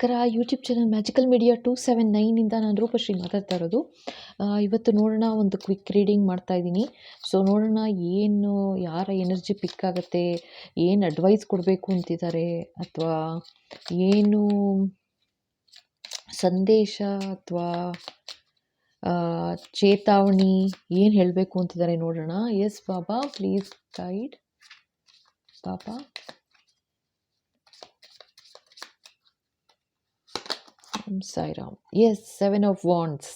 ನಮಸ್ಕಾರ. YouTube channel magical media 279 ಇಂದ ನಾನು ರೂಪಶ್ರೀ ಮಾತಾಡ್ತಾ ಇರೋದು. ಇವತ್ತು ನೋಡೋಣ, ಒಂದು ಕ್ವಿಕ್ ರೀಡಿಂಗ್ ಮಾಡ್ತಾ ಇದ್ದೀನಿ. ಸೊ ನೋಡೋಣ ಏನು, ಯಾರ ಎನರ್ಜಿ ಪಿಕ್ ಆಗುತ್ತೆ, ಏನು ಅಡ್ವೈಸ್ ಕೊಡಬೇಕು ಅಂತಿದ್ದಾರೆ, ಅಥವಾ ಏನು ಸಂದೇಶ ಅಥವಾ ಚೇತಾವಣಿ ಏನು ಹೇಳಬೇಕು ಅಂತಿದ್ದಾರೆ ನೋಡೋಣ. Yes Baba, please guide Baba. Sai Ram. Yes, 7 of Wands.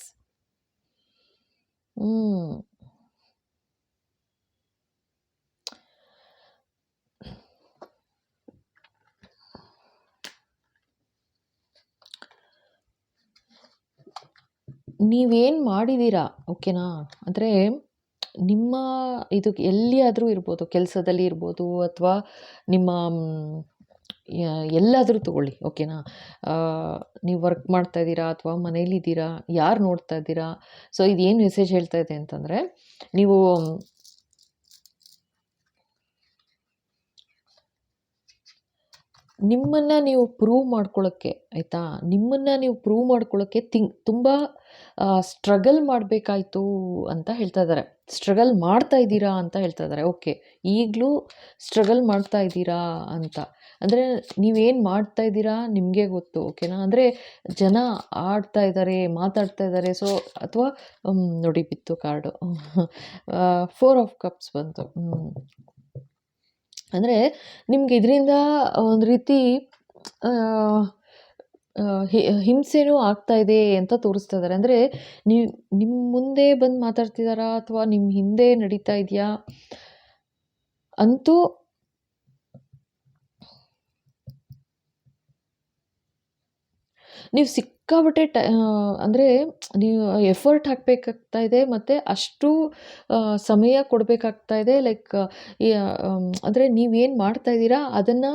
ನೀವೇನು ಮಾಡಿದ್ದೀರಾ, ಓಕೆನಾ? ಅಂದರೆ ನಿಮ್ಮ ಇದು ಎಲ್ಲಿಯಾದರೂ ಇರ್ಬೋದು, ಕೆಲಸದಲ್ಲಿ ಇರ್ಬೋದು, ಅಥವಾ ನಿಮ್ಮ ಎಲ್ಲಾದರೂ ತಗೊಳ್ಳಿ, ಓಕೆನಾ? ನೀವು ವರ್ಕ್ ಮಾಡ್ತಾ ಇದ್ದೀರಾ ಅಥವಾ ಮನೇಲಿದ್ದೀರಾ, ಯಾರು ನೋಡ್ತಾ ಇದ್ದೀರಾ? ಸೊ ಇದೇನು ಮೆಸೇಜ್ ಹೇಳ್ತಾ ಇದೆ ಅಂತಂದರೆ, ನೀವು ನಿಮ್ಮನ್ನು ನೀವು ಪ್ರೂವ್ ಮಾಡ್ಕೊಳ್ಳೋಕ್ಕೆ, ಆಯಿತಾ? ನಿಮ್ಮನ್ನು ನೀವು ಪ್ರೂವ್ ಮಾಡ್ಕೊಳ್ಳೋಕ್ಕೆ ತುಂಬ ಸ್ಟ್ರಗಲ್ ಮಾಡಬೇಕಾಯ್ತು ಅಂತ ಹೇಳ್ತಾ ಇದ್ದಾರೆ. ಸ್ಟ್ರಗಲ್ ಮಾಡ್ತಾ ಇದ್ದೀರಾ ಅಂತ ಹೇಳ್ತಾ ಇದ್ದಾರೆ. ಓಕೆ, ಈಗಲೂ ಸ್ಟ್ರಗಲ್ ಮಾಡ್ತಾ ಇದ್ದೀರಾ ಅಂತ ಅಂದರೆ ನೀವೇನು ಮಾಡ್ತಾ ಇದ್ದೀರಾ ನಿಮಗೆ ಗೊತ್ತು, ಓಕೆನಾ? ಅಂದರೆ ಜನ ಆಡ್ತಾ ಇದ್ದಾರೆ, ಮಾತಾಡ್ತಾ ಇದ್ದಾರೆ. ಸೊ ಅಥವಾ ನೋಡಿ, ಬಿತ್ತು ಕಾರ್ಡು 4 ಆಫ್ ಕಪ್ಸ್ ಬಂತು. ಅಂದರೆ ನಿಮ್ಗೆ ಇದರಿಂದ ಒಂದು ರೀತಿ ಹಿಂಸೆನೂ ಆಗ್ತಾ ಇದೆ ಅಂತ ತೋರಿಸ್ತಾ ಇದ್ದಾರೆ. ಅಂದರೆ ನೀವು ನಿಮ್ಮ ಮುಂದೆ ಬಂದು ಮಾತಾಡ್ತಿದ್ದಾರಾ ಅಥವಾ ನಿಮ್ಮ ಹಿಂದೆ ನಡೀತಾ ಇದೆಯಾ ಅಂತೂ ನೀವು ಸಿಕ್ಕಾಪಟ್ಟೆ ಅಂದರೆ ನೀವು ಎಫರ್ಟ್ ಹಾಕಬೇಕಾಗ್ತಾ ಇದೆ, ಮತ್ತು ಅಷ್ಟು ಸಮಯ ಕೊಡಬೇಕಾಗ್ತಾ ಇದೆ. ಲೈಕ್ ಅಂದರೆ ನೀವೇನು ಮಾಡ್ತಾ ಇದ್ದೀರಾ ಅದನ್ನು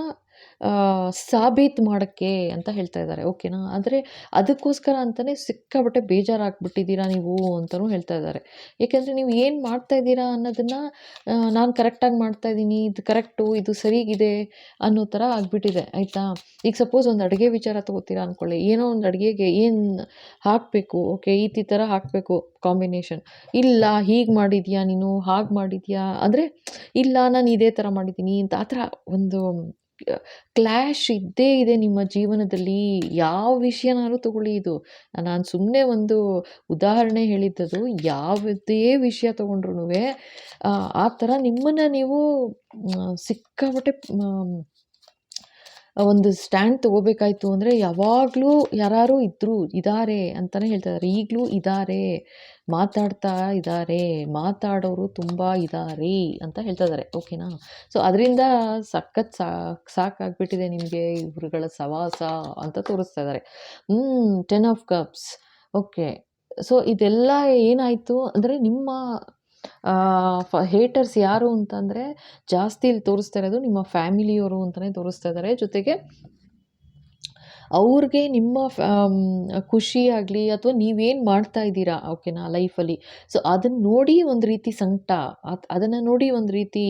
ಸಾಬೀತು ಮಾಡೋಕ್ಕೆ ಅಂತ ಹೇಳ್ತಾ ಇದ್ದಾರೆ, ಓಕೆನಾ? ಆದರೆ ಅದಕ್ಕೋಸ್ಕರ ಅಂತಲೇ ಸಿಕ್ಕಾಪಟ್ಟೆ ಬೇಜಾರಾಗ್ಬಿಟ್ಟಿದ್ದೀರಾ ನೀವು ಅಂತಲೂ ಹೇಳ್ತಾ ಇದ್ದಾರೆ. ಏಕೆಂದರೆ ನೀವು ಏನು ಮಾಡ್ತಾ ಇದ್ದೀರಾ ಅನ್ನೋದನ್ನು ನಾನು ಕರೆಕ್ಟಾಗಿ ಮಾಡ್ತಾ ಇದ್ದೀನಿ, ಇದು ಕರೆಕ್ಟು, ಇದು ಸರಿಗಿದೆ ಅನ್ನೋ ಥರ ಆಗಿಬಿಟ್ಟಿದೆ, ಆಯಿತಾ? ಈಗ ಸಪೋಸ್ ಒಂದು ಅಡುಗೆ ವಿಚಾರ ತಗೋತೀರಾ ಅಂದ್ಕೊಳ್ಳಿ. ಏನೋ ಒಂದು ಅಡುಗೆಗೆ ಏನು ಹಾಕಬೇಕು, ಓಕೆ, ಈ ಥರ ಹಾಕಬೇಕು ಕಾಂಬಿನೇಷನ್. ಇಲ್ಲ, ಹೀಗೆ ಮಾಡಿದ್ಯಾ ನೀನು, ಹಾಗೆ ಮಾಡಿದ್ಯಾ, ಅಂದರೆ ಇಲ್ಲ ನಾನು ಇದೇ ಥರ ಮಾಡಿದ್ದೀನಿ ಅಂತ, ಆ ಥರ ಒಂದು ಕ್ಲ್ಯಾಶ್ ಇದ್ದೇ ಇದೆ ನಿಮ್ಮ ಜೀವನದಲ್ಲಿ. ಯಾವ ವಿಷಯನಾದ್ರೂ ತಗೊಳ್ಳಿ, ಇದು ನಾನು ಸುಮ್ಮನೆ ಒಂದು ಉದಾಹರಣೆ ಹೇಳಿದ್ದದು. ಯಾವುದೇ ವಿಷಯ ತೊಗೊಂಡ್ರೂ ಆ ಥರ ನಿಮ್ಮನ್ನು ನೀವು ಸಿಕ್ಕಾಪಟ್ಟೆ ಒಂದು ಸ್ಟ್ಯಾಂಡ್ ತೊಗೋಬೇಕಾಯ್ತು. ಅಂದರೆ ಯಾವಾಗಲೂ ಯಾರು ಇದ್ದಾರೆ ಅಂತಲೇ ಹೇಳ್ತಾ ಇದ್ದಾರೆ. ಈಗಲೂ ಇದ್ದಾರೆ, ಮಾತಾಡ್ತಾ ಇದ್ದಾರೆ, ಮಾತಾಡೋರು ತುಂಬ ಇದ್ದಾರೆ ಅಂತ ಹೇಳ್ತಾ ಇದ್ದಾರೆ, ಓಕೆನಾ? ಸೊ ಅದರಿಂದ ಸಖತ್ ಸಾಕಾಗ್ಬಿಟ್ಟಿದೆ ನಿಮಗೆ ಇವ್ರುಗಳ ಸವಾಸ ಅಂತ ತೋರಿಸ್ತಾ ಇದ್ದಾರೆ. 10 ಆಫ್ ಕಪ್ಸ್. ಓಕೆ, ಸೊ ಇದೆಲ್ಲ ಏನಾಯಿತು ಅಂದರೆ, ನಿಮ್ಮ ಹೇಟರ್ಸ್ ಯಾರು ಅಂತಂದರೆ ಜಾಸ್ತಿ ಇಲ್ಲಿ ತೋರಿಸ್ತಾ ಇರೋದು ನಿಮ್ಮ ಫ್ಯಾಮಿಲಿಯವರು ಅಂತಲೇ ತೋರಿಸ್ತಾ ಇದ್ದಾರೆ. ಜೊತೆಗೆ ಅವ್ರಿಗೆ ನಿಮ್ಮ ಖುಷಿ ಆಗಲಿ ಅಥವಾ ನೀವೇನು ಮಾಡ್ತಾ ಇದ್ದೀರಾ, ಓಕೆನಾ, ಲೈಫಲ್ಲಿ, ಸೊ ಅದನ್ನು ನೋಡಿ ಒಂದು ರೀತಿ ಸಂಕಟ, ಅದನ್ನು ನೋಡಿ ಒಂದು ರೀತಿ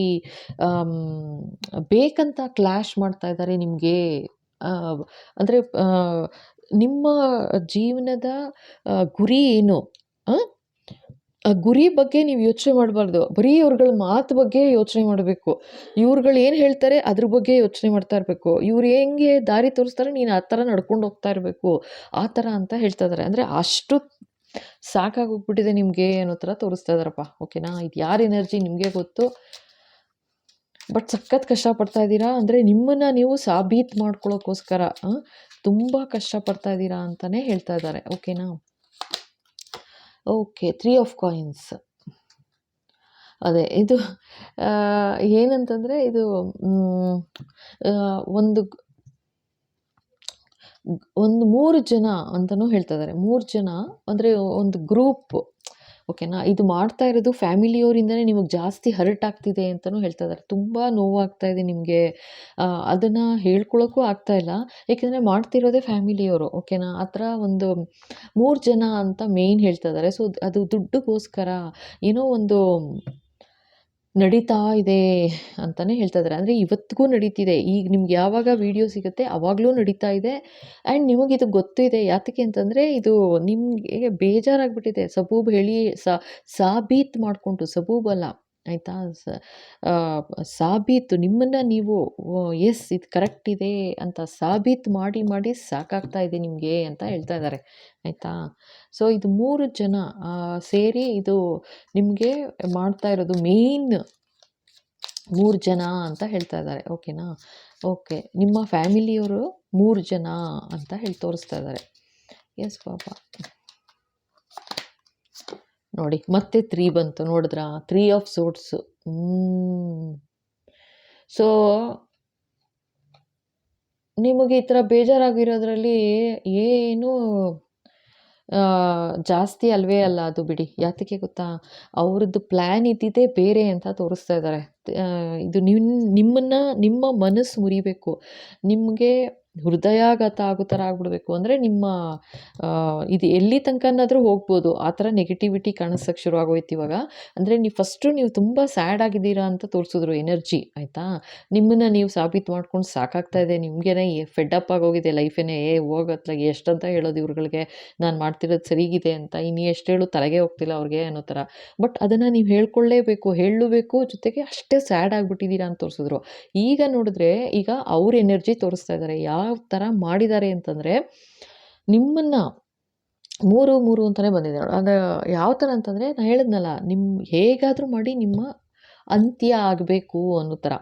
ಬೇಕಂತ ಕ್ಲ್ಯಾಶ್ ಮಾಡ್ತಾ ಇದ್ದಾರೆ ನಿಮಗೆ. ಅಂದರೆ ನಿಮ್ಮ ಜೀವನದ ಗುರಿ ಏನು, ಆ ಗುರಿ ಬಗ್ಗೆ ನೀವು ಯೋಚನೆ ಮಾಡಬಾರ್ದು. ಬರೀ ಅವ್ರುಗಳ ಮಾತು ಬಗ್ಗೆ ಯೋಚನೆ ಮಾಡಬೇಕು. ಇವ್ರುಗಳು ಏನು ಹೇಳ್ತಾರೆ ಅದ್ರ ಬಗ್ಗೆ ಯೋಚನೆ ಮಾಡ್ತಾ ಇರಬೇಕು. ಇವ್ರು ಹೆಂಗೆ ದಾರಿ ತೋರಿಸ್ತಾರೆ ನೀನು ಆ ಥರ ನಡ್ಕೊಂಡು ಹೋಗ್ತಾ ಇರಬೇಕು, ಆ ಥರ ಅಂತ ಹೇಳ್ತಾ ಇದ್ದಾರೆ. ಅಂದರೆ ಅಷ್ಟು ಸಾಕಾಗೋಗ್ಬಿಟ್ಟಿದೆ ನಿಮಗೆ ಅನ್ನೋ ಥರ ತೋರಿಸ್ತಾ ಇದ್ದಾರಪ್ಪ, ಓಕೆನಾ? ಇದು ಯಾರ ಎನರ್ಜಿ ನಿಮಗೆ ಗೊತ್ತು, ಬಟ್ ಸಖತ್ ಕಷ್ಟಪಡ್ತಾ ಇದ್ದೀರಾ. ಅಂದರೆ ನಿಮ್ಮನ್ನು ನೀವು ಸಾಬೀತು ಮಾಡ್ಕೊಳ್ಳೋಕ್ಕೋಸ್ಕರ ತುಂಬ ಕಷ್ಟಪಡ್ತಾ ಇದ್ದೀರಾ ಅಂತಲೇ ಹೇಳ್ತಾ ಇದ್ದಾರೆ, ಓಕೆನಾ? Okay, 3 of coins. ಅದೇ ಇದು ಏನಂತಂದರೆ, ಇದು ಒಂದು 3 ಜನ ಅಂತಲೂ ಹೇಳ್ತಾ ಇದ್ದಾರೆ. 3 ಜನ ಅಂದರೆ ಒಂದು ಗ್ರೂಪ್, ಓಕೆನಾ? ಇದು ಮಾಡ್ತಾ ಇರೋದು ಫ್ಯಾಮಿಲಿಯವರಿಂದನೇ ನಿಮಗೆ ಜಾಸ್ತಿ ಹರ್ಟ್ ಆಗ್ತಿದೆ ಅಂತಲೂ ಹೇಳ್ತಾ ಇದ್ದಾರೆ. ತುಂಬ ನೋವಾಗ್ತಾ ಇದೆ ನಿಮಗೆ, ಅದನ್ನು ಹೇಳ್ಕೊಳ್ಳೋಕ್ಕೂ ಆಗ್ತಾಯಿಲ್ಲ. ಏಕೆಂದರೆ ಮಾಡ್ತಿರೋದೇ ಫ್ಯಾಮಿಲಿಯವರು, ಓಕೆನಾ? ಆ ಥರ ಒಂದು 3 ಜನ ಅಂತ ಮೇಯ್ನ್ ಹೇಳ್ತಾ ಇದ್ದಾರೆ. ಸೊ ಅದು ದುಡ್ಡುಗೋಸ್ಕರ ಏನೋ ಒಂದು ನಡೀತಾ ಇದೆ ಅಂತಲೇ ಹೇಳ್ತಾ ಇದ್ದಾರೆ. ಅಂದರೆ ಇವತ್ತಿಗೂ ನಡೀತಿದೆ. ಈಗ ನಿಮ್ಗೆ ಯಾವಾಗ ವೀಡಿಯೋ ಸಿಗುತ್ತೆ ಆವಾಗಲೂ ನಡೀತಾ ಇದೆ. ಆ್ಯಂಡ್ ನಿಮಗಿದು ಗೊತ್ತಿದೆ. ಯಾತಕ್ಕೆ ಅಂತಂದರೆ ಇದು ನಿಮಗೆ ಬೇಜಾರಾಗ್ಬಿಟ್ಟಿದೆ. ಸಬೂಬ್ ಹೇಳಿ ಸಾಬೀತು ಮಾಡಿಕೊಂಡು, ಸಬೂಬ್ ಅಲ್ಲ ಆಯಿತಾ, ಸಾಬೀತು ನಿಮ್ಮನ್ನು ನೀವು ಎಸ್ ಇದು ಕರೆಕ್ಟ್ ಇದೆ ಅಂತ ಸಾಬೀತು ಮಾಡಿ ಮಾಡಿ ಸಾಕಾಗ್ತಾ ಇದೆ ನಿಮಗೆ ಅಂತ ಹೇಳ್ತಾ ಇದ್ದಾರೆ ಆಯಿತಾ. ಸೊ ಇದು 3 ಜನ ಸೇರಿ ಇದು ನಿಮಗೆ ಮಾಡ್ತಾ ಇರೋದು ಮೇಯ್ನ್ 3 ಜನ ಅಂತ ಹೇಳ್ತಾ ಇದ್ದಾರೆ. ಓಕೆನಾ. ಓಕೆ, ನಿಮ್ಮ ಫ್ಯಾಮಿಲಿಯವರು 3 ಜನ ಅಂತ ಹೇಳಿ ತೋರಿಸ್ತಾ ಇದ್ದಾರೆ. ಎಸ್ ಪಾಪ ನೋಡಿ ಮತ್ತೆ 3 ಬಂತು ನೋಡಿದ್ರಾ, 3 ಆಫ್ ಸೋಟ್ಸ್. ಸೊ ನಿಮಗೆ ಈ ಥರ ಬೇಜಾರಾಗಿರೋದ್ರಲ್ಲಿ ಏನು ಜಾಸ್ತಿ ಅಲ್ವೇ ಅಲ್ಲ ಅದು ಬಿಡಿ. ಯಾತಕ್ಕೆ ಗೊತ್ತಾ, ಅವ್ರದ್ದು ಪ್ಲ್ಯಾನ್ ಇದ್ದಿದ್ದೇ ಬೇರೆ ಅಂತ ತೋರಿಸ್ತಾ ಇದ್ದಾರೆ. ಇದು ನಿಮ್ಮನ್ನು ನಿಮ್ಮ ಮನಸ್ಸು ಮುರಿಬೇಕು, ನಿಮಗೆ ಹೃದಯಾಘಾತ ಆಗೋ ಥರ ಆಗ್ಬಿಡ್ಬೇಕು. ಅಂದರೆ ನಿಮ್ಮ ಇದು ಎಲ್ಲಿ ತನಕನಾದರೂ ಹೋಗ್ಬೋದು, ಆ ಥರ ನೆಗೆಟಿವಿಟಿ ಕಾಣಿಸೋಕ್ಕೆ ಶುರು ಆಗೋಯ್ತು ಇವಾಗ. ಅಂದರೆ ನೀವು ತುಂಬ ಸ್ಯಾಡ್ ಆಗಿದ್ದೀರಾ ಅಂತ ತೋರಿಸಿದ್ರು ಎನರ್ಜಿ ಆಯಿತಾ. ನಿಮ್ಮನ್ನು ನೀವು ಸಾಬೀತು ಮಾಡ್ಕೊಂಡು ಸಾಕಾಗ್ತಾ ಇದೆ, ನಿಮಗೇನೆ ಫೆಡ್ ಅಪ್ ಆಗೋಗಿದೆ ಲೈಫೇನೆ. ಹೋಗತ್ಲಾಗ ಎಷ್ಟಂತ ಹೇಳೋದು ಇವ್ರುಗಳಿಗೆ, ನಾನು ಮಾಡ್ತಿರೋದು ಸರಿಗಿದೆ ಅಂತ. ಇನ್ನು ಎಷ್ಟು ಹೇಳು ತಲೆಗೆ ಹೋಗ್ತಿಲ್ಲ ಅವ್ರಿಗೆ ಅನ್ನೋ ಥರ. ಬಟ್ ಅದನ್ನು ನೀವು ಹೇಳಲೇಬೇಕು, ಜೊತೆಗೆ ಅಷ್ಟೇ ಸ್ಯಾಡ್ ಆಗಿಬಿಟ್ಟಿದ್ದೀರಾ ಅಂತ ತೋರಿಸಿದ್ರು. ಈಗ ನೋಡಿದ್ರೆ ಈಗ ಅವ್ರ ಎನರ್ಜಿ ತೋರಿಸ್ತಾ ಇದ್ದಾರೆ. ಯಾವ ಥರ ಮಾಡಿದ್ದಾರೆ ಅಂತಂದರೆ, ನಿಮ್ಮನ್ನು 3 ಅಂತಲೇ ಬಂದಿದೆ. ಅದು ಯಾವ ಥರ ಅಂತಂದರೆ, ನಾನು ಹೇಳಿದ್ನಲ್ಲ, ಹೇಗಾದರೂ ಮಾಡಿ ನಿಮ್ಮ ಅಂತ್ಯ ಆಗಬೇಕು ಅನ್ನೋ ಥರ.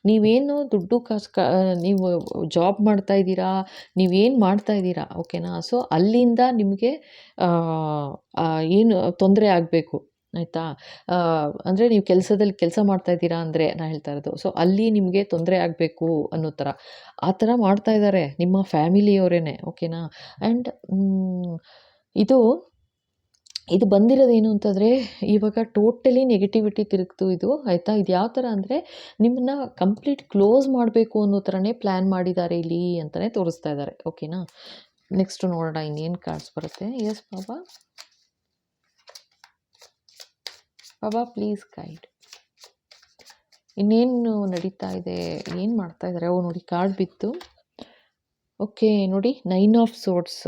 ನೀವೇನು ದುಡ್ಡು ಕಾಸು ನೀವು ಜಾಬ್ ಮಾಡ್ತಾ ಇದ್ದೀರಾ, ನೀವೇನು ಮಾಡ್ತಾ ಇದ್ದೀರಾ ಓಕೆನಾ. ಸೊ ಅಲ್ಲಿಂದ ನಿಮಗೆ ಏನು ತೊಂದರೆ ಆಗಬೇಕು ಆಯಿತಾ. ಅಂದರೆ ನೀವು ಕೆಲಸದಲ್ಲಿ ಕೆಲಸ ಮಾಡ್ತಾ ಇದ್ದೀರಾ ಅಂದರೆ ನಾನು ಹೇಳ್ತಾ ಇರೋದು. ಸೊ ಅಲ್ಲಿ ನಿಮಗೆ ತೊಂದರೆ ಆಗಬೇಕು ಅನ್ನೋ ಥರ, ಆ ಥರ ಮಾಡ್ತಾ ಇದ್ದಾರೆ ನಿಮ್ಮ ಫ್ಯಾಮಿಲಿಯವರೇನೆ ಓಕೆನಾ. ಆ್ಯಂಡ್ ಇದು ಬಂದಿರೋದೇನು ಅಂತಂದರೆ, ಇವಾಗ ಟೋಟಲಿ ನೆಗೆಟಿವಿಟಿ ತಿರುಗ್ತು ಇದು ಆಯಿತಾ. ಇದು ಯಾವ ಥರ ಅಂದರೆ, ನಿಮ್ಮನ್ನ ಕಂಪ್ಲೀಟ್ ಕ್ಲೋಸ್ ಮಾಡಬೇಕು ಅನ್ನೋ ಥರನೇ ಪ್ಲ್ಯಾನ್ ಮಾಡಿದ್ದಾರೆ ಇಲ್ಲಿ ಅಂತಲೇ ತೋರಿಸ್ತಾ ಇದ್ದಾರೆ ಓಕೆನಾ. ನೆಕ್ಸ್ಟ್ ನೋಡೋಣ ಇನ್ನೇನು ಕಾರ್ಡ್ಸ್ ಬರುತ್ತೆ. Yes Baba, Baba please guide. ಇನ್ನೇನು ನಡೀತಾ ಇದೆ, ಏನು ಮಾಡ್ತಾ ಇದ್ದಾರೆ. ನೋಡಿ ಕಾರ್ಡ್ ಬಿತ್ತು. ಓಕೆ ನೋಡಿ 9 ಆಫ್ ಸೋರ್ಟ್ಸ್.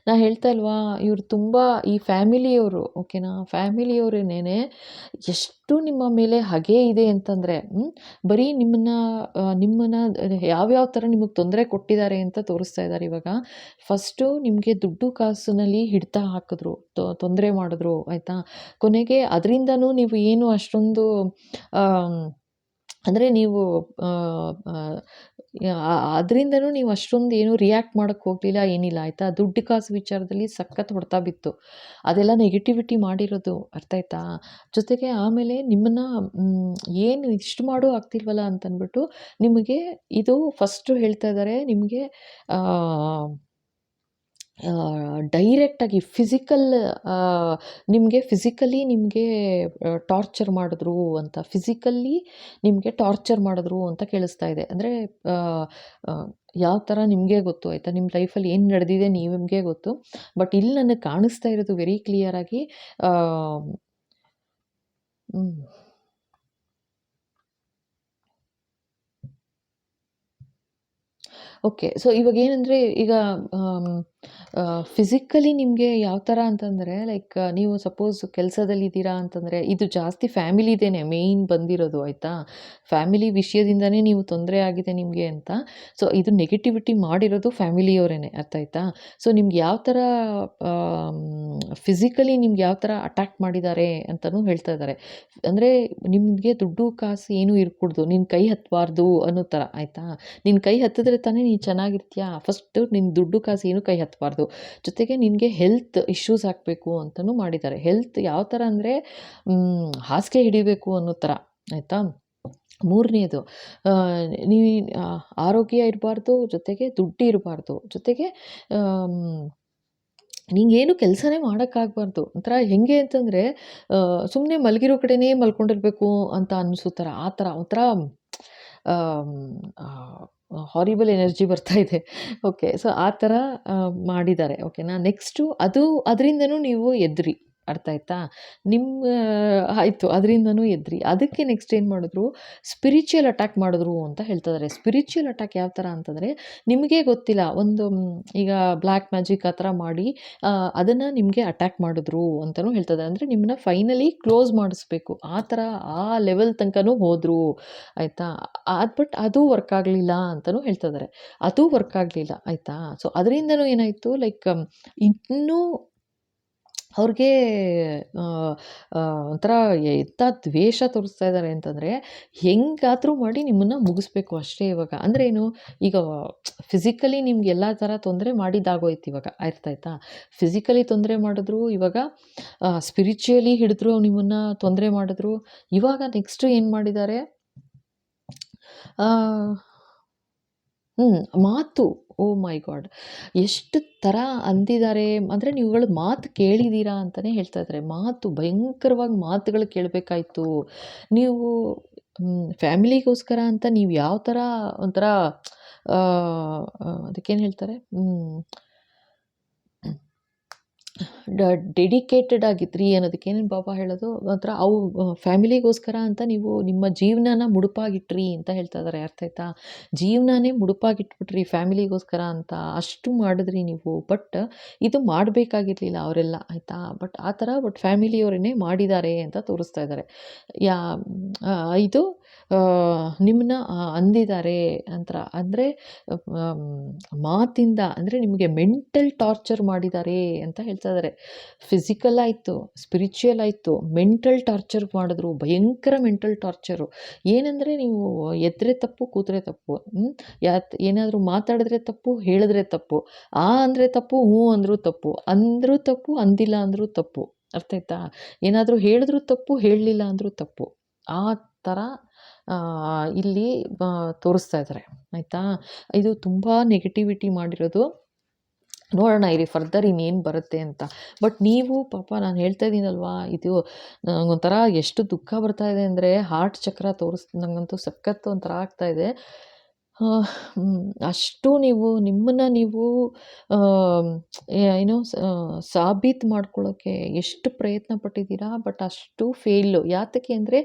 ನಾನು ಹೇಳ್ತಾ ಇಲ್ವಾ, ಇವರು ತುಂಬ ಈ ಫ್ಯಾಮಿಲಿಯವರು ಓಕೆನಾ. ಫ್ಯಾಮಿಲಿಯವರೇನೆ ಎಷ್ಟು ನಿಮ್ಮ ಮೇಲೆ ಹಗೆ ಇದೆ ಅಂತಂದರೆ, ಬರೀ ನಿಮ್ಮನ್ನು ಯಾವ್ಯಾವ ಥರ ನಿಮಗೆ ತೊಂದರೆ ಕೊಟ್ಟಿದ್ದಾರೆ ಅಂತ ತೋರಿಸ್ತಾ ಇದ್ದಾರೆ ಇವಾಗ. ಫಸ್ಟು ನಿಮಗೆ ದುಡ್ಡು ಕಾಸಿನಲ್ಲಿ ಹಿಡಿತ ಹಾಕಿದ್ರು, ತೊಂದರೆ ಮಾಡಿದ್ರು ಆಯಿತಾ. ಕೊನೆಗೆ ಅದರಿಂದನೂ ನೀವು ಏನು ಅಷ್ಟೊಂದು ಅಂದರೆ ನೀವು ಅದರಿಂದನೂ ನೀವು ಅಷ್ಟೊಂದು ಏನೂ ರಿಯಾಕ್ಟ್ ಮಾಡೋಕ್ಕೆ ಹೋಗಲಿಲ್ಲ, ಏನಿಲ್ಲ ಆಯಿತಾ. ದುಡ್ಡು ಕಾಸು ವಿಚಾರದಲ್ಲಿ ಸಖತ್ ಹೊಡೆತ ಬಿತ್ತು. ಅದೆಲ್ಲ ನೆಗೆಟಿವಿಟಿ ಮಾಡಿರೋದು, ಅರ್ಥ ಆಯ್ತಾ. ಜೊತೆಗೆ ಆಮೇಲೆ ನಿಮ್ಮನ್ನು ಏನು ಇಷ್ಟು ಮಾಡೋ ಆಗ್ತಿಲ್ವಲ್ಲ ಅಂತಂದ್ಬಿಟ್ಟು ನಿಮಗೆ ಇದು ಫಸ್ಟು ಹೇಳ್ತಾ ಇದ್ದಾರೆ. ನಿಮಗೆ ಡೈರೆಕ್ಟಾಗಿ ಫಿಸಿಕಲಿ ನಿಮಗೆ ಟಾರ್ಚರ್ ಮಾಡಿದ್ರು ಅಂತ, ಫಿಸಿಕಲಿ ನಿಮಗೆ ಟಾರ್ಚರ್ ಮಾಡಿದ್ರು ಅಂತ ಕೇಳಿಸ್ತಾ ಇದೆ. ಅಂದರೆ ಯಾವ ಥರ ನಿಮಗೆ ಗೊತ್ತು ಆಯಿತಾ, ನಿಮ್ಮ ಲೈಫಲ್ಲಿ ಏನು ನಡೆದಿದೆ ನಿಮಗೆ ಗೊತ್ತು. ಬಟ್ ಇಲ್ಲಿ ನನಗೆ ಕಾಣಿಸ್ತಾ ಇರೋದು ವೆರಿ ಕ್ಲಿಯರಾಗಿ ಓಕೆ. ಸೊ ಇವಾಗ ಏನಂದರೆ, ಈಗ ಫಿಸಿಕಲಿ ನಿಮಗೆ ಯಾವ ಥರ ಅಂತಂದರೆ, ಲೈಕ್ ನೀವು ಸಪೋಸ್ ಕೆಲಸದಲ್ಲಿದ್ದೀರಾ ಅಂತಂದರೆ, ಇದು ಜಾಸ್ತಿ ಫ್ಯಾಮಿಲಿದೇನೆ ಮೇಯ್ನ್ ಬಂದಿರೋದು ಆಯಿತಾ. ಫ್ಯಾಮಿಲಿ ವಿಷಯದಿಂದನೇ ನೀವು ತೊಂದರೆ ಆಗಿದೆ ನಿಮಗೆ ಅಂತ. ಸೊ ಇದು ನೆಗೆಟಿವಿಟಿ ಮಾಡಿರೋದು ಫ್ಯಾಮಿಲಿಯವರೇನೆ, ಅರ್ಥ ಆಯ್ತಾ. ಸೊ ನಿಮ್ಗೆ ಯಾವ ಥರ ಫಿಸಿಕಲಿ ನಿಮ್ಗೆ ಯಾವ ಥರ ಅಟ್ಯಾಕ್ ಮಾಡಿದ್ದಾರೆ ಅಂತಲೂ ಹೇಳ್ತಾ ಇದ್ದಾರೆ. ಅಂದರೆ ನಿಮಗೆ ದುಡ್ಡು ಕಾಸು ಏನೂ ಇರ್ಕೂಡ್ದು, ನಿನ್ನ ಕೈ ಹತ್ತಬಾರ್ದು ಅನ್ನೋ ಥರ ಆಯಿತಾ. ನಿನ್ನ ಕೈ ಹತ್ತಿದ್ರೆ ತಾನೇ ನೀನು ಚೆನ್ನಾಗಿರ್ತೀಯಾ. ಫಸ್ಟು ನಿನ್ನ ದುಡ್ಡು ಕಾಸು ಏನೂ ಕೈ ಹತ್ತಬಾರ್ದು. ಜೊತೆಗೆ ನಿನಗೆ ಹೆಲ್ತ್ ಇಶ್ಯೂಸ್ ಆಗಬೇಕು ಅಂತಲೂ ಮಾಡಿದ್ದಾರೆ. ಹೆಲ್ತ್ ಯಾವ ಥರ ಅಂದರೆ, ಹಾಸಿಗೆ ಹಿಡಿಬೇಕು ಅನ್ನೋ ಥರ ಆಯಿತಾ. ಮೂರನೇದು, ನೀವು ಆರೋಗ್ಯ ಇರಬಾರ್ದು, ಜೊತೆಗೆ ದುಡ್ಡು ಇರಬಾರ್ದು, ಜೊತೆಗೆ ನಿಂಗೇನು ಕೆಲಸನೇ ಮಾಡೋಕ್ಕಾಗಬಾರ್ದು. ಒಂಥರ ಹೆಂಗೆ ಅಂತಂದರೆ, ಸುಮ್ಮನೆ ಮಲಗಿರೋ ಕಡೆನೇ ಮಲ್ಕೊಂಡಿರಬೇಕು ಅಂತ ಅನ್ನಿಸೋ ಥರ, ಆ ಥರ ಒಂಥರ ಹಾರಿಬಲ್ ಎನರ್ಜಿ ಬರ್ತಾ ಇದೆ. ಓಕೆ. ಸೊ ಆ ಥರ ಮಾಡಿದ್ದಾರೆ ಓಕೆನಾ. ನೆಕ್ಸ್ಟು ಅದರಿಂದನೂ ನೀವು ಎದ್ರಿ ಅರ್ಥ ಆಯ್ತಾ? ನಿಮ್ಮ ಆಯಿತು ಅದರಿಂದನೂ ಎದ್ರಿ. ಅದಕ್ಕೆ ನೆಕ್ಸ್ಟ್ ಏನು ಮಾಡಿದ್ರು, ಸ್ಪಿರಿಚುವಲ್ ಅಟ್ಯಾಕ್ ಮಾಡಿದ್ರು ಅಂತ ಹೇಳ್ತಿದ್ದಾರೆ. ಸ್ಪಿರಿಚುವಲ್ ಅಟ್ಯಾಕ್ ಯಾವ ಥರ ಅಂತಂದರೆ, ನಿಮಗೇ ಗೊತ್ತಿಲ್ಲ ಒಂದು ಈಗ ಬ್ಲ್ಯಾಕ್ ಮ್ಯಾಜಿಕ್ ಆ ಥರ ಮಾಡಿ ಅದನ್ನು ನಿಮಗೆ ಅಟ್ಯಾಕ್ ಮಾಡಿದ್ರು ಅಂತಲೂ ಹೇಳ್ತಿದ್ದಾರೆ. ಅಂದರೆ ನಿಮ್ಮನ್ನ ಫೈನಲಿ ಕ್ಲೋಸ್ ಮಾಡಿಸ್ಬೇಕು ಆ ಥರ ಆ ಲೆವೆಲ್ ತನಕನೂ ಹೋದರು ಆಯಿತಾ. ಬಟ್ ಅದು ವರ್ಕ್ ಆಗಲಿಲ್ಲ ಅಂತಲೂ ಹೇಳ್ತಿದ್ದಾರೆ. ಅದು ವರ್ಕ್ ಆಗಲಿಲ್ಲ ಆಯಿತಾ. ಸೊ ಅದರಿಂದನೂ ಏನಾಯಿತು ಲೈಕ್ ಇನ್ನೂ ಅವ್ರಿಗೆ ಒಂಥರ ಎಂಥ ದ್ವೇಷ ತೋರಿಸ್ತಾ ಇದ್ದಾರೆ ಅಂತಂದರೆ, ಹೆಂಗಾದರೂ ಮಾಡಿ ನಿಮ್ಮನ್ನು ಮುಗಿಸ್ಬೇಕು ಅಷ್ಟೇ ಇವಾಗ. ಅಂದರೆ ಏನು, ಈಗ ಫಿಸಿಕಲಿ ನಿಮ್ಗೆ ಎಲ್ಲ ಥರ ತೊಂದರೆ ಮಾಡಿದ್ದಾಗೋಯ್ತು ಇವಾಗ, ಅರ್ಥ ಆಯ್ತಾ? ಫಿಸಿಕಲಿ ತೊಂದರೆ ಮಾಡಿದ್ರು, ಇವಾಗ ಸ್ಪಿರಿಚುವಲಿ ಹಿಡಿದ್ರು ನಿಮ್ಮನ್ನು ತೊಂದರೆ ಮಾಡಿದ್ರು. ಇವಾಗ ನೆಕ್ಸ್ಟು ಏನು ಮಾಡಿದ್ದಾರೆ, ಮಾತು. ಓಹ್ ಮೈ ಗಾಡ್! ಎಷ್ಟು ಥರ ಅಂದಿದ್ದಾರೆ ಅಂದರೆ, ನೀವುಗಳು ಮಾತು ಕೇಳಿದ್ದೀರಾ ಅಂತಲೇ ಹೇಳ್ತಾ ಇದ್ದಾರೆ. ಮಾತು ಭಯಂಕರವಾಗಿ ಮಾತುಗಳು ಕೇಳಬೇಕಾಯ್ತು. ನೀವು ಫ್ಯಾಮಿಲಿಗೋಸ್ಕರ ಅಂತ ನೀವು ಯಾವ ಥರ ಒಂಥರ ಅದಕ್ಕೇನು ಹೇಳ್ತಾರೆ, ಡೆಡಿಕೇಟೆಡ್ ಆಗಿದ್ರಿ ಅನ್ನೋದಕ್ಕೆ ಏನೇನು ಬಾಬಾ ಹೇಳೋದು, ಒಂಥರ ಅವು ಫ್ಯಾಮಿಲಿಗೋಸ್ಕರ ಅಂತ ನೀವು ನಿಮ್ಮ ಜೀವನನ ಮುಡುಪಾಗಿಟ್ರಿ ಅಂತ ಹೇಳ್ತಾ ಇದ್ದಾರೆ. ಅರ್ಥ ಆಯ್ತಾ? ಜೀವನನೇ ಮುಡುಪಾಗಿಟ್ಬಿಟ್ರಿ ಫ್ಯಾಮಿಲಿಗೋಸ್ಕರ ಅಂತ, ಅಷ್ಟು ಮಾಡಿದ್ರಿ ನೀವು. ಬಟ್ ಇದು ಮಾಡಬೇಕಾಗಿರ್ಲಿಲ್ಲ ಅವರೆಲ್ಲ, ಆಯಿತಾ? ಬಟ್ ಆ ಥರ ಫ್ಯಾಮಿಲಿಯವರನ್ನೇ ಮಾಡಿದ್ದಾರೆ ಅಂತ ತೋರಿಸ್ತಾ ಇದ್ದಾರೆ. ಇದು ನಿಮ್ಮನ್ನ ಅಂದಿದ್ದಾರೆ ಅಂತ. ಅಂದರೆ ಮಾತಿಂದ ಅಂದರೆ ನಿಮಗೆ ಮೆಂಟಲ್ ಟಾರ್ಚರ್ ಮಾಡಿದ್ದಾರೆ ಅಂತ ಹೇಳ್ತಾ ಇದ್ದಾರೆ. ಫಿಸಿಕಲ್ ಆಯಿತು, ಸ್ಪಿರಿಚುವಲ್ ಆಯಿತು, ಮೆಂಟಲ್ ಟಾರ್ಚರ್ ಮಾಡಿದ್ರು. ಭಯಂಕರ ಮೆಂಟಲ್ ಟಾರ್ಚರು. ಏನಂದರೆ ನೀವು ಎದ್ದರೆ ತಪ್ಪು, ಕೂತ್ರೆ ತಪ್ಪು, ಏನಾದರೂ ಮಾತಾಡಿದ್ರೆ ತಪ್ಪು, ಹೇಳಿದ್ರೆ ತಪ್ಪು, ಅಂದರೆ ತಪ್ಪು, ಅಂದರೂ ತಪ್ಪು, ಅಂದರೂ ತಪ್ಪು, ಅಂದಿಲ್ಲ ಅಂದರೂ ತಪ್ಪು. ಅರ್ಥ ಆಯ್ತಾ? ಏನಾದರೂ ಹೇಳಿದ್ರೂ ತಪ್ಪು, ಹೇಳಲಿಲ್ಲ ಅಂದರೂ ತಪ್ಪು. ಆ ಥರ ಇಲ್ಲಿ ತೋರಿಸ್ತಾ ಇದ್ದಾರೆ, ಆಯಿತಾ? ಇದು ತುಂಬ ನೆಗೆಟಿವಿಟಿ ಮಾಡಿರೋದು. ನೋಡೋಣ ಇರಿ ಫರ್ದರ್ ಇನ್ನೇನು ಬರುತ್ತೆ ಅಂತ. ಬಟ್ ನೀವು ಪಾಪ ನಾನು ಹೇಳ್ತಾ ಇದ್ದೀನಲ್ವಾ, ಇದು ನನಗೊಂಥರ ಎಷ್ಟು ದುಃಖ ಬರ್ತಾ ಇದೆ ಅಂದರೆ, ಹಾರ್ಟ್ ಚಕ್ರ ನನಗಂತೂ ಸಖತ್ತು ಒಂಥರ ಆಗ್ತಾಯಿದೆ. ಅಷ್ಟು ನೀವು ನಿಮ್ಮನ್ನು ನೀವು ಏನೋ ಸಾಬೀತು ಮಾಡ್ಕೊಳ್ಳೋಕ್ಕೆ ಎಷ್ಟು ಪ್ರಯತ್ನ ಪಟ್ಟಿದ್ದೀರಾ. ಬಟ್ ಅಷ್ಟು ಫೇಲು. ಯಾತಕ್ಕೆ ಅಂದರೆ,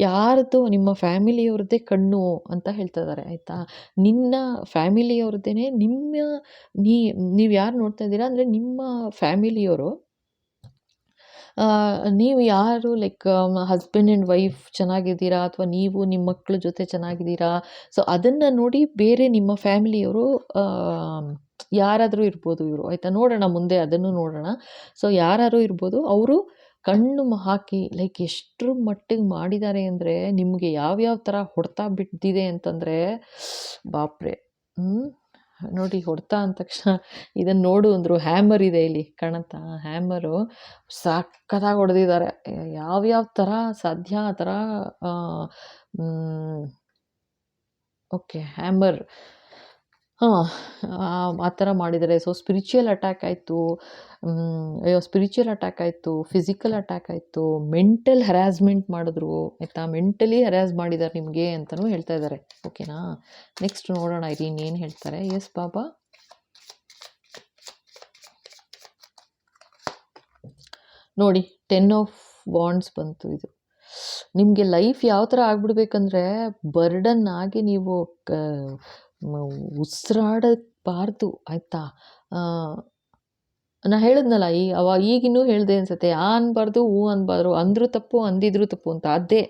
ಯಾರದ್ದು ನಿಮ್ಮ ಫ್ಯಾಮಿಲಿಯವ್ರದ್ದೇ ಕಣ್ಣು ಅಂತ ಹೇಳ್ತಾ ಇದ್ದಾರೆ, ಆಯಿತಾ? ನಿನ್ನ ಫ್ಯಾಮಿಲಿಯವ್ರದ್ದೇ ನೀವು ಯಾರು ನೋಡ್ತಾ ಇದ್ದೀರಾ ಅಂದರೆ ನಿಮ್ಮ ಫ್ಯಾಮಿಲಿಯವರು. ನೀವು ಯಾರು ಲೈಕ್ ಹಸ್ಬೆಂಡ್ ಆ್ಯಂಡ್ ವೈಫ್ ಚೆನ್ನಾಗಿದ್ದೀರಾ, ಅಥವಾ ನೀವು ನಿಮ್ಮ ಮಕ್ಕಳ ಜೊತೆ ಚೆನ್ನಾಗಿದ್ದೀರಾ, ಸೊ ಅದನ್ನು ನೋಡಿ ಬೇರೆ ನಿಮ್ಮ ಫ್ಯಾಮಿಲಿಯವರು ಯಾರಾದರೂ ಇರ್ಬೋದು ಇವರು, ಆಯಿತಾ? ನೋಡೋಣ ಮುಂದೆ ಅದನ್ನು ನೋಡೋಣ. ಸೊ ಯಾರು ಇರ್ಬೋದು, ಅವರು ಕಣ್ಣು ಹಾಕಿ ಲೈಕ್ ಎಷ್ಟರ ಮಟ್ಟಿಗೆ ಮಾಡಿದ್ದಾರೆ ಅಂದರೆ, ನಿಮಗೆ ಯಾವ್ಯಾವ ಥರ ಹೊಡೆತ ಬಿದ್ದಿದೆ ಅಂತಂದರೆ, ಬಾಪ್ರೆ. ನೋಡಿ, ಹೊಡೆತ ಅಂದ ತಕ್ಷಣ ಇದನ್ನು ನೋಡು ಅಂದರು. ಹ್ಯಾಮರ್ ಇದೆ ಇಲ್ಲಿ, ಕಾಣುತ್ತಾ? ಹ್ಯಾಮರು ಸಖತ್ತಾಗಿ ಹೊಡೆದಿದ್ದಾರೆ. ಯಾವ್ಯಾವ ಥರ ಸಾಧ್ಯ ಆ ಥರ. Okay, hammer. ಆ ಥರ ಮಾಡಿದ್ದಾರೆ. ಸೊ ಸ್ಪಿರಿಚುವಲ್ ಅಟ್ಯಾಕ್ ಆಯಿತು, ಸ್ಪಿರಿಚುವಲ್ ಅಟ್ಯಾಕ್ ಆಯಿತು, ಫಿಸಿಕಲ್ ಅಟ್ಯಾಕ್ ಆಯಿತು, ಮೆಂಟಲ್ ಹ್ಯಾರಾಸ್ಮೆಂಟ್ ಮಾಡಿದ್ರು, ಆಯಿತಾ? ಮೆಂಟಲಿ ಹ್ಯಾರಾಸ್ ಮಾಡಿದ್ದಾರೆ ನಿಮಗೆ ಅಂತಲೂ ಹೇಳ್ತಾ ಇದ್ದಾರೆ. ಓಕೆನಾ? ನೆಕ್ಸ್ಟ್ ನೋಡೋಣ ಇರಿ ಇನ್ನೇನು ಹೇಳ್ತಾರೆ. ಎಸ್ ಬಾಬಾ. ನೋಡಿ, 10 ಆಫ್ ವಾಂಡ್ಸ್ ಬಂತು. ಇದು ನಿಮಗೆ ಲೈಫ್ ಯಾವ ಥರ ಆಗ್ಬಿಡ್ಬೇಕಂದ್ರೆ, ಬರ್ಡನ್ ಆಗಿ ನೀವು ಉಸಿರಾಡಬಾರ್ದು, ಆಯಿತಾ? ನಾ ಹೇಳಿದ್ನಲ್ಲ, ಈಗಿನ್ನೂ ಹೇಳಿದೆ ಅನ್ಸುತ್ತೆ, ಅನ್ಬಾರ್ದು, ಅನ್ಬಾರ್ದು, ಅಂದರೂ ತಪ್ಪು, ಅಂದಿದ್ರು ತಪ್ಪು ಅಂತ. ಅದೇ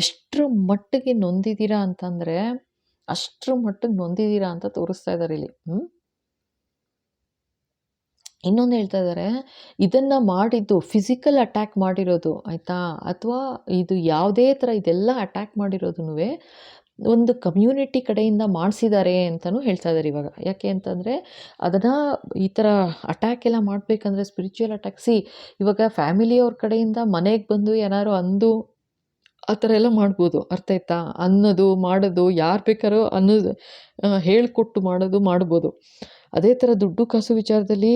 ಎಷ್ಟರ ಮಟ್ಟಿಗೆ ನೊಂದಿದ್ದೀರಾ ಅಂತಂದರೆ, ಅಷ್ಟರ ಮಟ್ಟಿಗೆ ನೊಂದಿದ್ದೀರಾ ಅಂತ ತೋರಿಸ್ತಾ ಇದ್ದಾರೆ ಇಲ್ಲಿ. ಇನ್ನೊಂದು ಹೇಳ್ತಾ ಇದ್ದಾರೆ, ಇದನ್ನು ಮಾಡಿದ್ದು ಫಿಸಿಕಲ್ ಅಟ್ಯಾಕ್ ಮಾಡಿರೋದು, ಆಯಿತಾ? ಅಥವಾ ಇದು ಯಾವುದೇ ಥರ ಇದೆಲ್ಲ ಅಟ್ಯಾಕ್ ಮಾಡಿರೋದೂ ಒಂದು ಕಮ್ಯುನಿಟಿ ಕಡೆಯಿಂದ ಮಾಡಿಸಿದ್ದಾರೆ ಅಂತಲೂ ಹೇಳ್ತಾ ಇದ್ದಾರೆ ಇವಾಗ. ಯಾಕೆ ಅಂತಂದರೆ, ಅದನ್ನು ಈ ಥರ ಅಟ್ಯಾಕ್ ಎಲ್ಲ ಮಾಡಬೇಕಂದ್ರೆ, ಸ್ಪಿರಿಚುವಲ್ ಅಟ್ಯಾಕ್, ಇವಾಗ ಫ್ಯಾಮಿಲಿಯವ್ರ ಕಡೆಯಿಂದ ಮನೆಗೆ ಬಂದು ಏನಾದ್ರು ಅಂದು ಆ ಥರ ಎಲ್ಲ ಮಾಡ್ಬೋದು, ಅರ್ಥ ಆಯ್ತಾ? ಅನ್ನೋದು ಮಾಡೋದು ಯಾರು ಬೇಕಾದ್ರೂ ಅನ್ನೋದು ಹೇಳಿಕೊಟ್ಟು ಮಾಡ್ಬೋದು. ಅದೇ ಥರ ದುಡ್ಡು ಕಾಸು ವಿಚಾರದಲ್ಲಿ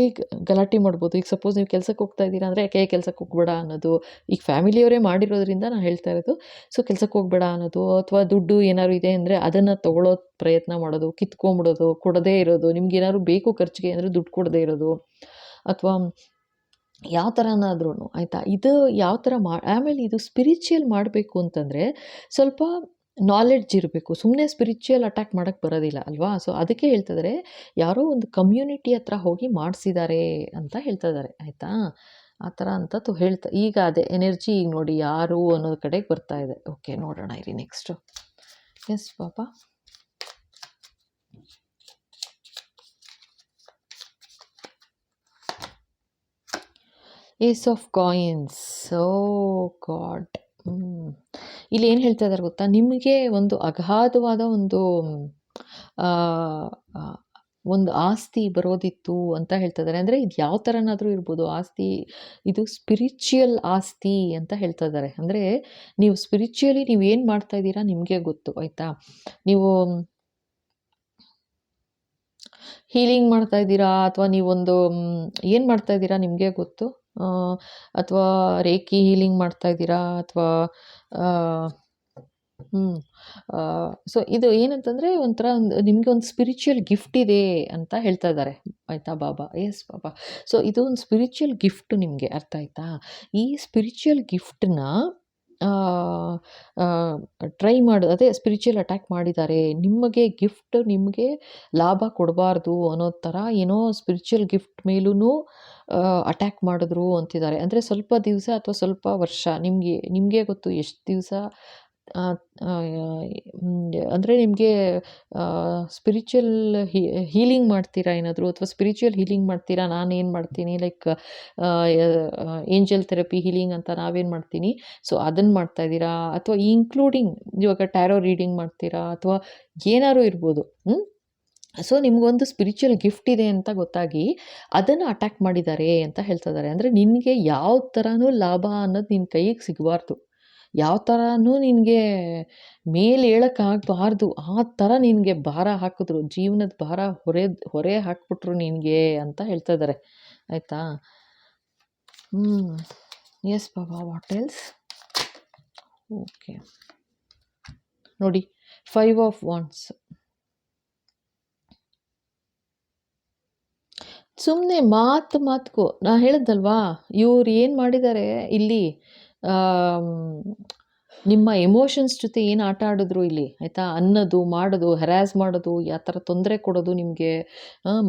ಗಲಾಟೆ ಮಾಡ್ಬೋದು. ಈಗ ಸಪೋಸ್ ನೀವು ಕೆಲ್ಸಕ್ಕೆ ಹೋಗ್ತಾ ಇದ್ದೀರಾ ಅಂದರೆ, ಯಾಕೆ ಕೆಲ್ಸಕ್ಕೆ ಹೋಗಬೇಡ ಅನ್ನೋದು. ಈಗ ಫ್ಯಾಮಿಲಿಯವರೇ ಮಾಡಿರೋದ್ರಿಂದ ನಾನು ಹೇಳ್ತಾ ಇರೋದು. ಸೊ ಕೆಲ್ಸಕ್ಕೆ ಹೋಗಬೇಡ ಅನ್ನೋದು, ಅಥವಾ ದುಡ್ಡು ಏನಾದ್ರು ಇದೆ ಅಂದರೆ ಅದನ್ನು ತೊಗೊಳ್ಳೋ ಪ್ರಯತ್ನ ಮಾಡೋದು, ಕಿತ್ಕೊಂಬಿಡೋದು, ಕೊಡದೇ ಇರೋದು, ನಿಮ್ಗೆ ಏನಾದ್ರು ಬೇಕು ಖರ್ಚಿಗೆ ಅಂದರೆ ದುಡ್ಡು ಕೊಡದೇ ಇರೋದು, ಅಥವಾ ಯಾವ ಥರನಾದ್ರೂ ಆಯಿತಾ. ಇದು ಯಾವ ಥರ ಆಮೇಲೆ ಇದು ಸ್ಪಿರಿಚುವಲ್ ಮಾಡಬೇಕು ಅಂತಂದರೆ ಸ್ವಲ್ಪ ನಾಲೆಡ್ಜ್ ಇರಬೇಕು. ಸುಮ್ಮನೆ ಸ್ಪಿರಿಚುವಲ್ ಅಟ್ಯಾಕ್ ಮಾಡೋಕ್ಕೆ ಬರೋದಿಲ್ಲ ಅಲ್ವಾ. ಸೊ ಅದಕ್ಕೆ ಹೇಳ್ತಿದ್ದಾರೆ, ಯಾರೋ ಒಂದು ಕಮ್ಯುನಿಟಿ ಹತ್ರ ಹೋಗಿ ಮಾಡಿಸಿದ್ದಾರೆ ಅಂತ ಹೇಳ್ತಾ ಇದ್ದಾರೆ ಆಯಿತಾ. ಆ ಥರ ಅಂತ ಈಗ ಅದೇ ಎನರ್ಜಿ ಈಗ ನೋಡಿ ಯಾರು ಅನ್ನೋದು ಕಡೆಗೆ ಬರ್ತಾ ಇದೆ. ಓಕೆ, ನೋಡೋಣ ಇರಿ ನೆಕ್ಸ್ಟು. ಎಸ್ ಪಾಪಾ. Ace of coins. Oh God. ಇಲ್ಲಿ ಏನು ಹೇಳ್ತಾ ಇದ್ದಾರೆ ಗೊತ್ತಾ, ನಿಮಗೆ ಒಂದು ಅಗಾಧವಾದ ಒಂದು ಆಸ್ತಿ ಬರೋದಿತ್ತು ಅಂತ ಹೇಳ್ತಾ ಇದ್ದಾರೆ. ಅಂದರೆ ಇದು ಯಾವ ಥರನಾದರೂ ಇರ್ಬೋದು ಆಸ್ತಿ, ಇದು ಸ್ಪಿರಿಚುವಲ್ ಆಸ್ತಿ ಅಂತ ಹೇಳ್ತಾ ಇದ್ದಾರೆ. ಅಂದರೆ ನೀವು ಸ್ಪಿರಿಚುವಲಿ ನೀವು ಏನು ಮಾಡ್ತಾ ಇದ್ದೀರಾ ನಿಮಗೆ ಗೊತ್ತು ಆಯಿತಾ. ನೀವು ಹೀಲಿಂಗ್ ಮಾಡ್ತಾ ಇದ್ದೀರಾ ಅಥವಾ ನೀವೊಂದು ಏನು ಮಾಡ್ತಾ ಇದ್ದೀರಾ ನಿಮಗೆ ಗೊತ್ತು. ಅಥವಾ ರೇಖಿ ಹೀಲಿಂಗ್ ಮಾಡ್ತಾ ಇದ್ದೀರಾ ಅಥವಾ ಸೊ ಇದು ಏನಂತಂದರೆ ಒಂಥರ ನಿಮಗೆ ಒಂದು ಸ್ಪಿರಿಚುವಲ್ ಗಿಫ್ಟ್ ಇದೆ ಅಂತ ಹೇಳ್ತಾ ಇದ್ದಾರೆ ಆಯಿತಾ ಬಾಬಾ. ಎಸ್ ಬಾಬಾ. ಸೊ ಇದು ಒಂದು ಸ್ಪಿರಿಚುವಲ್ ಗಿಫ್ಟ್ ನಿಮಗೆ, ಅರ್ಥ ಆಯ್ತಾ. ಈ ಸ್ಪಿರಿಚುವಲ್ ಗಿಫ್ಟನ್ನ ಟ್ರೈ ಅದೇ ಸ್ಪಿರಿಚುವಲ್ ಅಟ್ಯಾಕ್ ಮಾಡಿದ್ದಾರೆ. ನಿಮಗೆ ಗಿಫ್ಟ್ ನಿಮಗೆ ಲಾಭ ಕೊಡಬಾರ್ದು ಅನ್ನೋ ಥರ ಏನೋ ಸ್ಪಿರಿಚುವಲ್ ಗಿಫ್ಟ್ ಮೇಲೂ ಅಟ್ಯಾಕ್ ಮಾಡಿದ್ರು ಅಂತಿದ್ದಾರೆ. ಅಂದರೆ ಸ್ವಲ್ಪ ದಿವಸ ಅಥವಾ ಸ್ವಲ್ಪ ವರ್ಷ ನಿಮಗೆ ಗೊತ್ತು ಎಷ್ಟು ದಿವಸ. ಅಂದರೆ ನಿಮಗೆ ಸ್ಪಿರಿಚುವಲ್ ಹೀಲಿಂಗ್ ಮಾಡ್ತೀರಾ ಏನಾದರೂ, ಅಥವಾ ಸ್ಪಿರಿಚುವಲ್ ಹೀಲಿಂಗ್ ಮಾಡ್ತೀರಾ. ನಾನೇನು ಮಾಡ್ತೀನಿ ಲೈಕ್ ಏಂಜಲ್ ಥೆರಪಿ ಹೀಲಿಂಗ್ ಅಂತ ನಾವೇನು ಮಾಡ್ತೀನಿ, ಸೊ ಅದನ್ನು ಮಾಡ್ತಾ ಇದ್ದೀರಾ ಅಥವಾ ಇನ್ಕ್ಲೂಡಿಂಗ್ ಇವಾಗ ಟ್ಯಾರೋ ರೀಡಿಂಗ್ ಮಾಡ್ತೀರಾ ಅಥವಾ ಏನಾದ್ರು ಇರ್ಬೋದು. ಸೊ ನಿಮಗೊಂದು ಸ್ಪಿರಿಚುವಲ್ ಗಿಫ್ಟ್ ಇದೆ ಅಂತ ಗೊತ್ತಾಗಿ ಅದನ್ನು ಅಟ್ಯಾಕ್ ಮಾಡಿದ್ದಾರೆ ಅಂತ ಹೇಳ್ತಾ ಇದ್ದಾರೆ. ಅಂದರೆ ನಿನಗೆ ಯಾವ ಥರನೂ ಲಾಭ ಅನ್ನೋದು ನಿನ್ನ ಕೈಗೆ ಸಿಗಬಾರ್ದು, ಯಾವ ಥರನೂ ನಿನಗೆ ಮೇಲೆ ಏಳೋಕ್ಕಾಗಬಾರ್ದು. ಆ ಥರ ನಿನಗೆ ಭಾರ ಹಾಕಿದ್ರು, ಜೀವನದ ಭಾರ ಹೊರೆ ಹಾಕ್ಬಿಟ್ರು ನಿನಗೆ ಅಂತ ಹೇಳ್ತಾ ಇದ್ದಾರೆ ಆಯಿತಾ. Yes Baba. What else. Okay ನೋಡಿ, 5 ಆಫ್ ವಾಂಡ್ಸ್. ಸುಮ್ಮನೆ ಮಾತಿಗೂ ನಾ ಹೇಳಿದ್ದಲ್ವಾ, ಇವ್ರು ಏನು ಮಾಡಿದ್ದಾರೆ ಇಲ್ಲಿ, ನಿಮ್ಮ ಎಮೋಷನ್ಸ್ ಜೊತೆ ಏನು ಆಟ ಆಡಿದ್ರು ಇಲ್ಲಿ ಆಯಿತಾ. ಅನ್ನೋದು ಮಾಡೋದು, ಹ್ಯಾರಾಸ್ ಮಾಡೋದು, ಆ ಥರ ತೊಂದರೆ ಕೊಡೋದು ನಿಮಗೆ,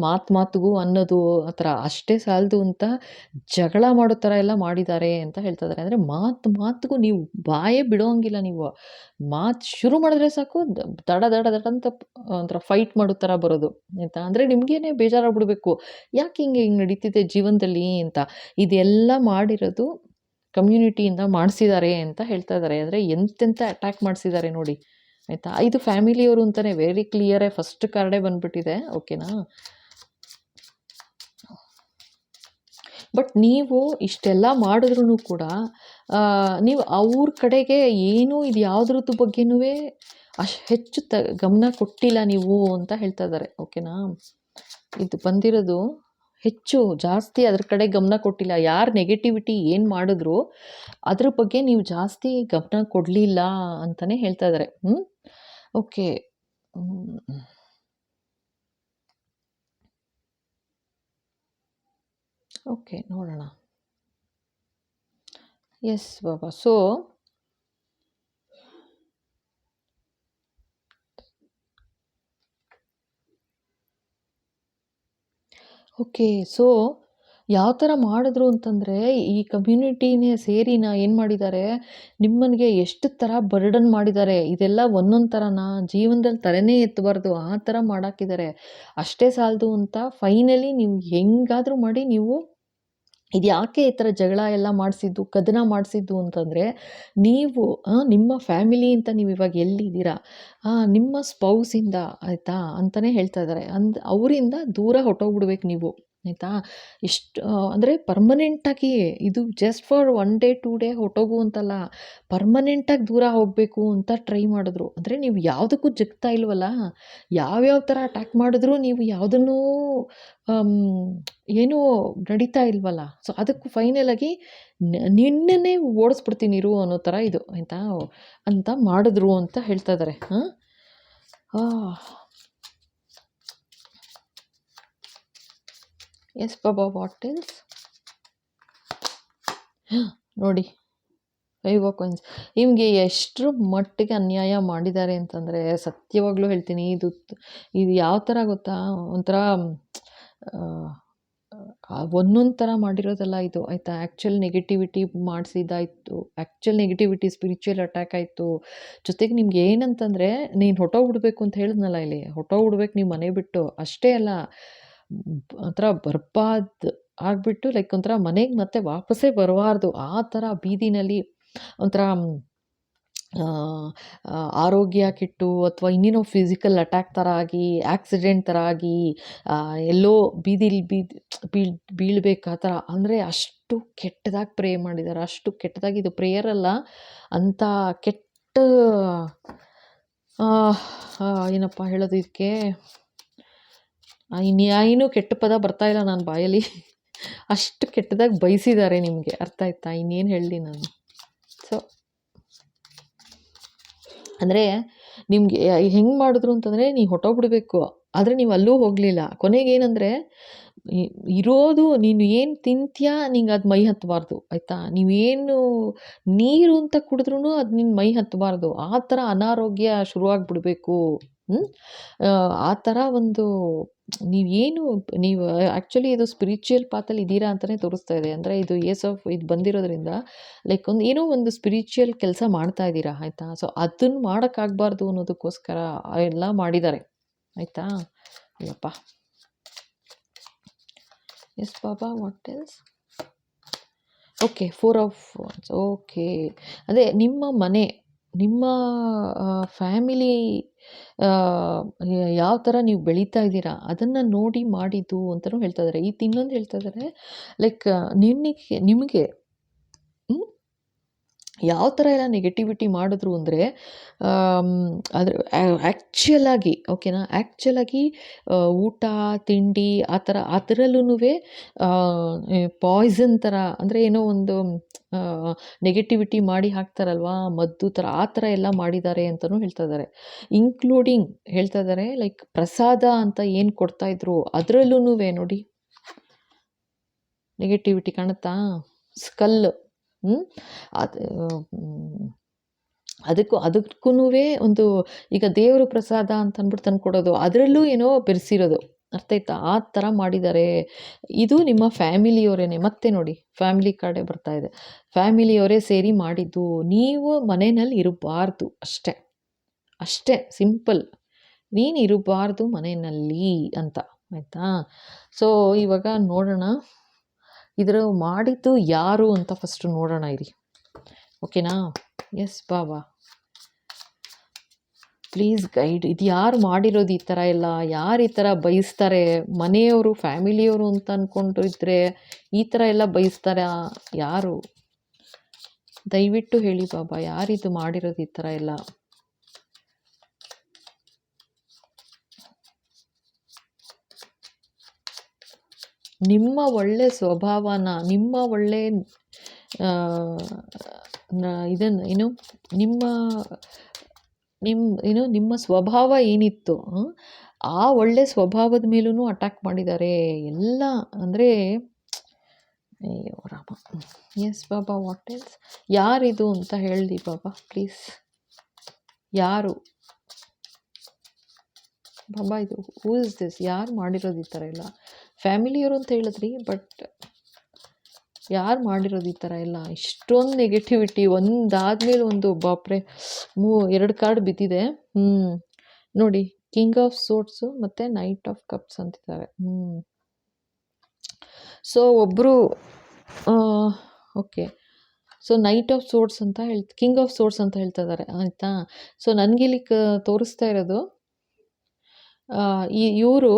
ಮಾತಿಗೂ ಅನ್ನೋದು ಆ ಥರ ಅಷ್ಟೇ ಸಾಲದು ಅಂತ ಜಗಳ ಮಾಡೋ ಥರ ಎಲ್ಲ ಮಾಡಿದ್ದಾರೆ ಅಂತ ಹೇಳ್ತಾ ಇದ್ದಾರೆ. ಅಂದರೆ ಮಾತಿಗೂ ನೀವು ಬಾಯೇ ಬಿಡೋಂಗಿಲ್ಲ. ನೀವು ಮಾತು ಶುರು ಮಾಡಿದ್ರೆ ಸಾಕು ದಡ ದಡ ದಡ ಅಂತ ಒಂಥರ ಫೈಟ್ ಮಾಡೋ ಥರ ಬರೋದು ಆಯಿತಾ. ಅಂದರೆ ನಿಮಗೇನೆ ಬೇಜಾರಾಗ್ಬಿಡ್ಬೇಕು, ಯಾಕೆ ಹಿಂಗೆ ನಡೀತಿದೆ ಜೀವನದಲ್ಲಿ ಅಂತ. ಇದೆಲ್ಲ ಮಾಡಿರೋದು ಕಮ್ಯುನಿಟಿಯಿಂದ ಮಾಡಿಸಿದ್ದಾರೆ ಅಂತ ಹೇಳ್ತಾ ಇದ್ದಾರೆ. ಅಂದರೆ ಎಂತೆಂಥ ಅಟ್ಯಾಕ್ ಮಾಡಿಸಿದ್ದಾರೆ ನೋಡಿ ಆಯಿತಾ. ಇದು ಫ್ಯಾಮಿಲಿಯವರು ಅಂತಲೇ ವೆರಿ ಕ್ಲಿಯರೇ ಫಸ್ಟ್ ಕಾರ್ಡೇ ಬಂದುಬಿಟ್ಟಿದೆ. ಓಕೆನಾ. ಬಟ್ ನೀವು ಇಷ್ಟೆಲ್ಲ ಮಾಡಿದ್ರೂ ಕೂಡ ನೀವು ಅವ್ರ ಕಡೆಗೆ ಏನೂ ಇದು ಯಾವುದ್ರದ್ದು ಬಗ್ಗೆನೂ ಹೆಚ್ಚು ಗಮನ ಕೊಟ್ಟಿಲ್ಲ ನೀವು ಅಂತ ಹೇಳ್ತಾ ಇದ್ದಾರೆ. ಓಕೆನಾ. ಇದು ಬಂದಿರೋದು ಹೆಚ್ಚು ಜಾಸ್ತಿ ಅದ್ರ ಕಡೆ ಗಮನ ಕೊಟ್ಟಿಲ್ಲ. ಯಾರು ನೆಗೆಟಿವಿಟಿ ಏನು ಮಾಡಿದ್ರು ಅದ್ರ ಬಗ್ಗೆ ನೀವು ಜಾಸ್ತಿ ಗಮನ ಕೊಡಲಿಲ್ಲ ಅಂತಲೇ ಹೇಳ್ತಾ ಇದ್ದಾರೆ. ಓಕೆ. ಓಕೆ, ನೋಡೋಣ. Yes Baba. So okay. So ಯಾವ ಥರ ಮಾಡಿದ್ರು ಅಂತಂದರೆ ಈ ಕಮ್ಯುನಿಟಿನೇ ಸೇರಿನ ಏನು ಮಾಡಿದ್ದಾರೆ, ನಿಮ್ಮನಿಗೆ ಎಷ್ಟು ಥರ ಬರ್ಡನ್ ಮಾಡಿದ್ದಾರೆ. ಇದೆಲ್ಲ ಒಂದೊಂದು ಥರನ ಜೀವನದಲ್ಲಿ ತಲೆನೇ ಎತ್ತಬಾರ್ದು ಆ ಥರ ಮಾಡಾಕಿದ್ದಾರೆ. ಅಷ್ಟೇ ಸಾಲದು ಅಂತ ಫೈನಲಿ ನೀವು ಹೆಂಗಾದರೂ ಮಾಡಿ ನೀವು ಇದು ಯಾಕೆ ಈ ಥರ ಜಗಳ ಎಲ್ಲ ಮಾಡಿಸಿದ್ದು, ಕದನ ಮಾಡಿಸಿದ್ದು ಅಂತಂದರೆ, ನೀವು ನಿಮ್ಮ ಫ್ಯಾಮಿಲಿ ಅಂತ ನೀವು ಇವಾಗ ಎಲ್ಲಿದ್ದೀರಾ ನಿಮ್ಮ ಸ್ಪೌಸಿಂದ ಆಯಿತಾ ಅಂತಲೇ ಹೇಳ್ತಾ ಇದ್ದಾರೆ. ಅವರಿಂದ ದೂರ ಹೊರಟೋಗ್ಬಿಡ್ಬೇಕು ನೀವು ಆಯಿತಾ. ಇಷ್ಟು ಅಂದರೆ ಪರ್ಮನೆಂಟಾಗಿ, ಇದು ಜಸ್ಟ್ ಫಾರ್ 1 ಡೇ 2 ಡೇ ಹೊರಟೋಗು ಅಂತಲ್ಲ, ಪರ್ಮನೆಂಟಾಗಿ ದೂರ ಹೋಗಬೇಕು ಅಂತ ಟ್ರೈ ಮಾಡಿದ್ರು. ಅಂದರೆ ನೀವು ಯಾವುದಕ್ಕೂ ಜಗ್ತಾ ಇಲ್ವಲ್ಲ, ಯಾವ್ಯಾವ ಥರ ಅಟ್ಯಾಕ್ ಮಾಡಿದ್ರೂ ನೀವು ಯಾವುದನ್ನೂ ಏನೂ ನಡೀತಾ ಇಲ್ವಲ್ಲ. ಸೊ ಅದಕ್ಕೂ ಫೈನಲಾಗಿ ನಿನ್ನನ್ನೇ ಓಡಿಸ್ಬಿಡ್ತೀನಿ ಇರು ಅನ್ನೋ ಥರ ಇದು ಆಯಿತಾ ಅಂತ ಮಾಡಿದ್ರು ಅಂತ ಹೇಳ್ತಾ ಇದ್ದಾರೆ. Yes Baba. What else. ನೋಡಿ 5 ಆಫ್ ಕಾಯಿನ್ಸ್. ನಿಮಗೆ ಎಷ್ಟರ ಮಟ್ಟಿಗೆ ಅನ್ಯಾಯ ಮಾಡಿದ್ದಾರೆ ಅಂತಂದರೆ, ಸತ್ಯವಾಗ್ಲೂ ಹೇಳ್ತೀನಿ, ಇದು ಯಾವ ಥರ ಗೊತ್ತಾ, ಒಂಥರ ಒಂದೊಂದು ಥರ ಮಾಡಿರೋದಲ್ಲ ಇದು, ಆಯಿತಾ. ಆ್ಯಕ್ಚುಯಲ್ ನೆಗೆಟಿವಿಟಿ ಮಾಡಿಸಿದ್ದಾಯಿತು, ಆ್ಯಕ್ಚುಯಲ್ ನೆಗೆಟಿವಿಟಿ ಸ್ಪಿರಿಚುವಲ್ ಅಟ್ಯಾಕ್ ಆಯಿತು. ಜೊತೆಗೆ ನಿಮ್ಗೆ ಏನಂತಂದರೆ, ನೀನು ಹೊರ್ಟೋಗ್ಬಿಡ್ಬೇಕು ಅಂತ ಹೇಳಿದ್ನಲ್ಲ ಇಲ್ಲಿ, ಹೊರ್ಟೋಗ್ಬಿಡ್ಬೇಕು ನೀವು ಮನೆ ಬಿಟ್ಟು. ಅಷ್ಟೇ ಅಲ್ಲ, ಒಂಥರ ಬರ್ಬಾದ್ ಆಗಿಬಿಟ್ಟು, ಲೈಕ್ ಒಂಥರ ಮನೆಗೆ ಮತ್ತೆ ವಾಪಸ್ಸೇ ಬರಬಾರ್ದು ಆ ಥರ ಬೀದಿನಲ್ಲಿ ಒಂಥರ ಆರೋಗ್ಯ ಕೆಟ್ಟು, ಅಥವಾ ಇನ್ನೇನೋ ಫಿಸಿಕಲ್ ಅಟ್ಯಾಕ್ ಥರ ಆಗಿ, ಆಕ್ಸಿಡೆಂಟ್ ಥರ ಆಗಿ, ಎಲ್ಲೋ ಬೀದಿಲಿ ಬೀಳ್ಬೇಕು ಆ ಥರ. ಅಂದರೆ ಅಷ್ಟು ಕೆಟ್ಟದಾಗಿ ಪ್ರೇಯರ್ ಮಾಡಿದ್ದಾರೆ, ಅಷ್ಟು ಕೆಟ್ಟದಾಗಿ. ಇದು ಪ್ರೇಯರ್ ಅಲ್ಲ, ಅಂಥ ಕೆಟ್ಟ ಏನಪ್ಪ ಹೇಳೋದು ಇದಕ್ಕೆ, ಇನ್ಯಾಏನೂ ಕೆಟ್ಟ ಪದ ಬರ್ತಾ ಇಲ್ಲ ನನ್ನ ಬಾಯಲ್ಲಿ. ಅಷ್ಟು ಕೆಟ್ಟದಾಗಿ ಬಯಸಿದ್ದಾರೆ ನಿಮಗೆ, ಅರ್ಥ ಆಯ್ತಾ? ಇನ್ನೇನು ಹೇಳಲಿ ನಾನು. ಸೊ ಅಂದರೆ ನಿಮಗೆ ಹೆಂಗೆ ಮಾಡಿದ್ರು ಅಂತಂದರೆ, ನೀವು ಹೊರ್ಟೋಗ್ಬಿಡ್ಬೇಕು, ಆದರೆ ನೀವು ಅಲ್ಲೂ ಹೋಗಲಿಲ್ಲ. ಕೊನೆಗೇನಂದರೆ, ಇರೋದು ನೀನು ಏನು ತಿಂತೀಯಾ, ನಿಂಗೆ ಅದು ಮೈ ಹತ್ತಬಾರ್ದು, ಆಯಿತಾ. ನೀವೇನು ನೀರು ಅಂತ ಕುಡಿದ್ರೂ ಅದು ನಿನ್ನ ಮೈ ಹತ್ತಬಾರ್ದು. ಆ ಥರ ಅನಾರೋಗ್ಯ ಶುರುವಾಗ್ಬಿಡ್ಬೇಕು. ಆ ಥರ ಒಂದು ನೀವು ಆ್ಯಕ್ಚುಲಿ ಇದು ಸ್ಪಿರಿಚುವಲ್ ಪಾತಲ್ಲಿ ಇದ್ದೀರಾ ಅಂತಲೇ ತೋರಿಸ್ತಾ ಇದೆ. ಅಂದರೆ ಇದು ಇದು ಬಂದಿರೋದ್ರಿಂದ, ಲೈಕ್ ಏನೋ ಒಂದು ಸ್ಪಿರಿಚುವಲ್ ಕೆಲಸ ಮಾಡ್ತಾ ಇದ್ದೀರಾ, ಆಯಿತಾ. ಸೊ ಅದನ್ನು ಮಾಡೋಕ್ಕಾಗಬಾರ್ದು ಅನ್ನೋದಕ್ಕೋಸ್ಕರ ಎಲ್ಲ ಮಾಡಿದ್ದಾರೆ, ಆಯಿತಾ. ಅಲ್ಲಪ್ಪ. Yes Baba, what else? Okay, 4 of wands. Okay, ಅದೇ ನಿಮ್ಮ ಮನೆ, ನಿಮ್ಮ ಫ್ಯಾಮಿಲಿ ಯಾವ ಥರ ನೀವು ಬೆಳೀತಾ ಇದ್ದೀರಾ ಅದನ್ನು ನೋಡಿ ಮಾಡಿದ್ದು ಅಂತಲೂ ಹೇಳ್ತಾ ಇದ್ದಾರೆ. ಇನ್ನೊಂದು ಹೇಳ್ತಾ ಇದ್ದಾರೆ, ಲೈಕ್ ನಿಮಗೆ ಯಾವ ಥರ ಎಲ್ಲ ನೆಗೆಟಿವಿಟಿ ಮಾಡಿದ್ರು ಅಂದರೆ, ಅದ್ರ ಆ್ಯಕ್ಚುಲಾಗಿ, ಓಕೆನಾ, ಆ್ಯಕ್ಚುಲಾಗಿ ಊಟ ತಿಂಡಿ ಆ ಥರ ಅದರಲ್ಲೂ ಪಾಯ್ಸನ್ ಥರ, ಅಂದರೆ ಏನೋ ಒಂದು ನೆಗೆಟಿವಿಟಿ ಮಾಡಿ ಹಾಕ್ತಾರಲ್ವಾ, ಮದ್ದು ಥರ, ಆ ಥರ ಎಲ್ಲ ಮಾಡಿದ್ದಾರೆ ಅಂತಲೂ ಹೇಳ್ತಾ ಇದ್ದಾರೆ. ಇನ್ಕ್ಲೂಡಿಂಗ್ ಹೇಳ್ತಾ ಇದ್ದಾರೆ, ಲೈಕ್ ಪ್ರಸಾದ ಅಂತ ಏನು ಕೊಡ್ತಾಯಿದ್ರು ಅದರಲ್ಲೂ ನೋಡಿ ನೆಗೆಟಿವಿಟಿ ಕಾಣುತ್ತಾ, ಸ್ಕಲ್. ಅದಕ್ಕೂ ಒಂದು, ಈಗ ದೇವರು ಪ್ರಸಾದ ಅಂತ ಅಂದ್ಬಿಟ್ಟು ತಂದು ಕೊಡೋದು, ಅದರಲ್ಲೂ ಏನೋ ಬೆರೆಸಿರೋದು, ಅರ್ಥ ಆಯ್ತಾ. ಆ ಥರ ಮಾಡಿದ್ದಾರೆ. ಇದು ನಿಮ್ಮ ಫ್ಯಾಮಿಲಿಯವರೇನೆ. ಮತ್ತೆ ನೋಡಿ, ಫ್ಯಾಮಿಲಿ ಕಾರ್ಡೇ ಬರ್ತಾ ಇದೆ. ಫ್ಯಾಮಿಲಿಯವರೇ ಸೇರಿ ಮಾಡಿದ್ದು. ನೀವು ಮನೆಯಲ್ಲಿ ಇರಬಾರ್ದು, ಅಷ್ಟೇ ಅಷ್ಟೇ, ಸಿಂಪಲ್. ನೀನು ಇರಬಾರ್ದು ಮನೆಯಲ್ಲಿ ಅಂತ, ಆಯಿತಾ. ಸೊ ಇವಾಗ ನೋಡೋಣ, ಇದರ ಮಾಡಿದ್ದು ಯಾರು ಅಂತ ಫಸ್ಟು ನೋಡೋಣ ಇರಿ, ಓಕೆನಾ. Yes Baba, please guide. ಇದು ಯಾರು ಮಾಡಿರೋದು ಈ ಥರ ಎಲ್ಲ? ಯಾರು ಈ ಥರ ಬಯಸ್ತಾರೆ? ಮನೆಯವರು, ಫ್ಯಾಮಿಲಿಯವರು ಅಂತ ಅಂದ್ಕೊಂಡು ಇದ್ದರೆ ಈ ಥರ ಎಲ್ಲ ಬಯಸ್ತಾರಾ? ಯಾರು? ದಯವಿಟ್ಟು ಹೇಳಿ ಬಾಬಾ, ಯಾರಿದು ಮಾಡಿರೋದು ಈ ಥರ ಎಲ್ಲ? ನಿಮ್ಮ ಒಳ್ಳೆ ಸ್ವಭಾವನ, ನಿಮ್ಮ ಒಳ್ಳೆ ಇದನ್ನು ಏನು, ನಿಮ್ಮ ಸ್ವಭಾವ ಏನಿತ್ತು, ಆ ಒಳ್ಳೆ ಸ್ವಭಾವದ ಮೇಲೂ ಅಟ್ಯಾಕ್ ಮಾಡಿದ್ದಾರೆ ಎಲ್ಲ. ಅಂದರೆ ಅಯ್ಯೋ Rama. Yes Baba, what else? ಯಾರಿದು ಅಂತ ಹೇಳಿ ಬಾಬಾ ಪ್ಲೀಸ್. ಯಾರು ಬಾಬಾ ಇದು? Who is this? ಯಾರು ಮಾಡಿರೋದು ಈ ಥರ ಎಲ್ಲ? ಫ್ಯಾಮಿಲಿಯವರು ಅಂತ ಹೇಳಿದ್ರಿ, ಬಟ್ ಯಾರು ಮಾಡಿರೋದು ಈ ಥರ ಎಲ್ಲ? ಇಷ್ಟೊಂದು ನೆಗೆಟಿವಿಟಿ ಒಂದಾದ್ಮೇಲೆ ಒಂದು, ಬಾಪ್ರೆ, 2 ಕಾರ್ಡ್ ಬಿದ್ದಿದೆ. ನೋಡಿ, ಕಿಂಗ್ ಆಫ್ ಸೋರ್ಟ್ಸು ಮತ್ತು ನೈಟ್ ಆಫ್ ಕಪ್ಸ್ ಅಂತಿದ್ದಾರೆ. ಸೊ ಒಬ್ಬರು, okay, so knight of swords ಅಂತ ಕಿಂಗ್ ಆಫ್ ಸೋರ್ಟ್ಸ್ ಅಂತ ಹೇಳ್ತಾ ಇದ್ದಾರೆ, ಆಯಿತಾ. ಸೊ ನನಗಿಲ್ಲಿ ತೋರಿಸ್ತಾ ಇರೋದು, ಇವರು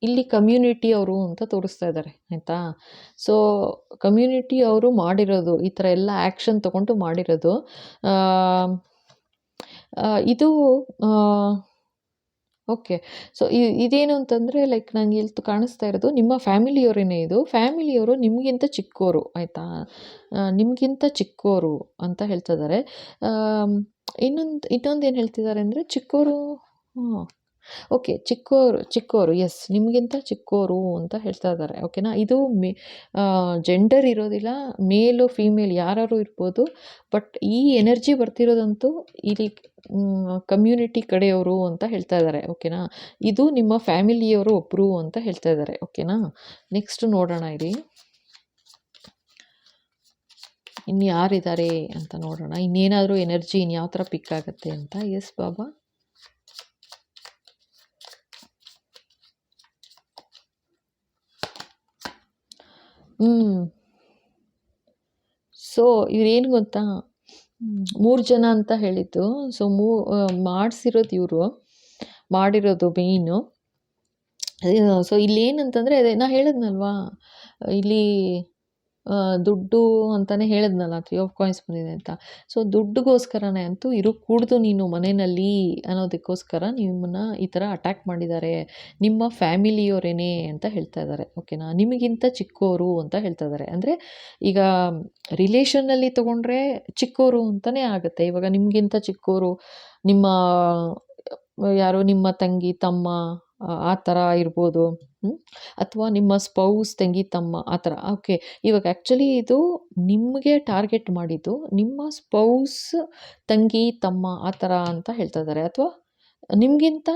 ಇಲ್ಲಿ ಕಮ್ಯುನಿಟಿ ಅವರು ಅಂತ ತೋರಿಸ್ತಾ ಇದ್ದಾರೆ, ಆಯಿತಾ. ಸೊ ಕಮ್ಯುನಿಟಿ ಅವರು ಮಾಡಿರೋದು, ಈ ಥರ ಎಲ್ಲ ಆ್ಯಕ್ಷನ್ ತೊಗೊಂಡು ಮಾಡಿರೋದು. ಇದು ಓಕೆ. ಸೊ ಇದೇನು ಅಂತಂದರೆ, ಲೈಕ್ ನನಗೆ ಇಲ್ಲಿ ಕಾಣಿಸ್ತಾ ಇರೋದು ನಿಮ್ಮ ಫ್ಯಾಮಿಲಿಯವರೇನೆ. ಇದು ಫ್ಯಾಮಿಲಿಯವರು ನಿಮಗಿಂತ ಚಿಕ್ಕವರು, ಆಯಿತಾ. ನಿಮಗಿಂತ ಚಿಕ್ಕವರು ಅಂತ ಹೇಳ್ತಿದ್ದಾರೆ. ಇನ್ನೊಂದು ಏನು ಹೇಳ್ತಿದ್ದಾರೆ ಅಂದರೆ, ಚಿಕ್ಕವರು, ಓಕೆ. ಚಿಕ್ಕೋರು ಎಸ್, ನಿಮಗಿಂತ ಚಿಕ್ಕೋರು ಅಂತ ಹೇಳ್ತಾ ಇದ್ದಾರೆ. ಓಕೆನಾ? ಇದು ಜೆಂಡರ್ ಇರೋದಿಲ್ಲ, ಮೇಲು ಫೀಮೇಲ್ ಯಾರಾದ್ರು ಇರ್ಬೋದು. ಬಟ್ ಈ ಎನರ್ಜಿ ಬರ್ತಿರೋದಂತೂ ಇಲ್ಲಿ ಕಮ್ಯುನಿಟಿ ಕಡೆಯವರು ಅಂತ ಹೇಳ್ತಾ ಇದ್ದಾರೆ. ಓಕೆನಾ? ಇದು ನಿಮ್ಮ ಫ್ಯಾಮಿಲಿಯವರು ಒಬ್ಬರು ಅಂತ ಹೇಳ್ತಾ ಇದ್ದಾರೆ. ಓಕೆನಾ? ನೆಕ್ಸ್ಟ್ ನೋಡೋಣ ಇರಿ, ಇನ್ನು ಯಾರಿದ್ದಾರೆ ಅಂತ ನೋಡೋಣ. ಇನ್ನೇನಾದರೂ ಎನರ್ಜಿ ಇನ್ಯಾವ ಥರ ಪಿಕ್ ಆಗುತ್ತೆ ಅಂತ. ಎಸ್ ಬಾಬಾ. ಸೊ ಇವ್ರೇನು ಗೊತ್ತಾ, 3 ಜನ ಅಂತ ಹೇಳಿದ್ದು. ಸೊ ಮಾಡಿಸಿರೋದು ಇವರು, ಮಾಡಿರೋದು ಮೇಯ್ನು. ಸೊ ಇಲ್ಲೇನಂತಂದರೆ ಅದೇ ನಾ ಹೇಳಿದ್ನಲ್ವಾ, ಇಲ್ಲಿ ದುಡ್ಡು ಅಂತಲೇ ಹೇಳಿದ್ನಲ್ಲ, 3 ಆಫ್ ಕಾಯಿನ್ಸ್ ಬಂದಿದೆ ಅಂತ. ಸೊ ದುಡ್ಡುಗೋಸ್ಕರನೇ ಅಂತೂ ಇರು ಕೂಡ್ದು ನೀನು ಮನೆಯಲ್ಲಿ ಅನ್ನೋದಕ್ಕೋಸ್ಕರ ನಿಮ್ಮನ್ನ ಈ ಥರ ಅಟ್ಯಾಕ್ ಮಾಡಿದ್ದಾರೆ, ನಿಮ್ಮ ಫ್ಯಾಮಿಲಿಯವರೇನೇ ಅಂತ ಹೇಳ್ತಾ ಇದ್ದಾರೆ. ಓಕೆನಾ? ನಿಮಗಿಂತ ಚಿಕ್ಕೋರು ಅಂತ ಹೇಳ್ತಾ ಇದ್ದಾರೆ. ಅಂದರೆ ಈಗ ರಿಲೇಷನ್ನಲ್ಲಿ ತೊಗೊಂಡ್ರೆ ಚಿಕ್ಕೋರು ಅಂತಲೇ ಆಗುತ್ತೆ. ಇವಾಗ ನಿಮಗಿಂತ ಚಿಕ್ಕೋರು ನಿಮ್ಮ ಯಾರೋ ನಿಮ್ಮ ತಂಗಿ ತಮ್ಮ ಆ ಥರ ಇರ್ಬೋದು, ಅಥವಾ ನಿಮ್ಮ ಸ್ಪೌಸ್ ತಂಗಿ ತಮ್ಮ ಆ ಥರ. ಓಕೆ, ಇವಾಗ ಆ್ಯಕ್ಚುಲಿ ಇದು ನಿಮಗೆ ಟಾರ್ಗೆಟ್ ಮಾಡಿದ್ದು ನಿಮ್ಮ ಸ್ಪೌಸ್ ತಂಗಿ ತಮ್ಮ ಆ ಥರ ಅಂತ ಹೇಳ್ತಾ ಇದ್ದಾರೆ, ಅಥವಾ ನಿಮಗಿಂತ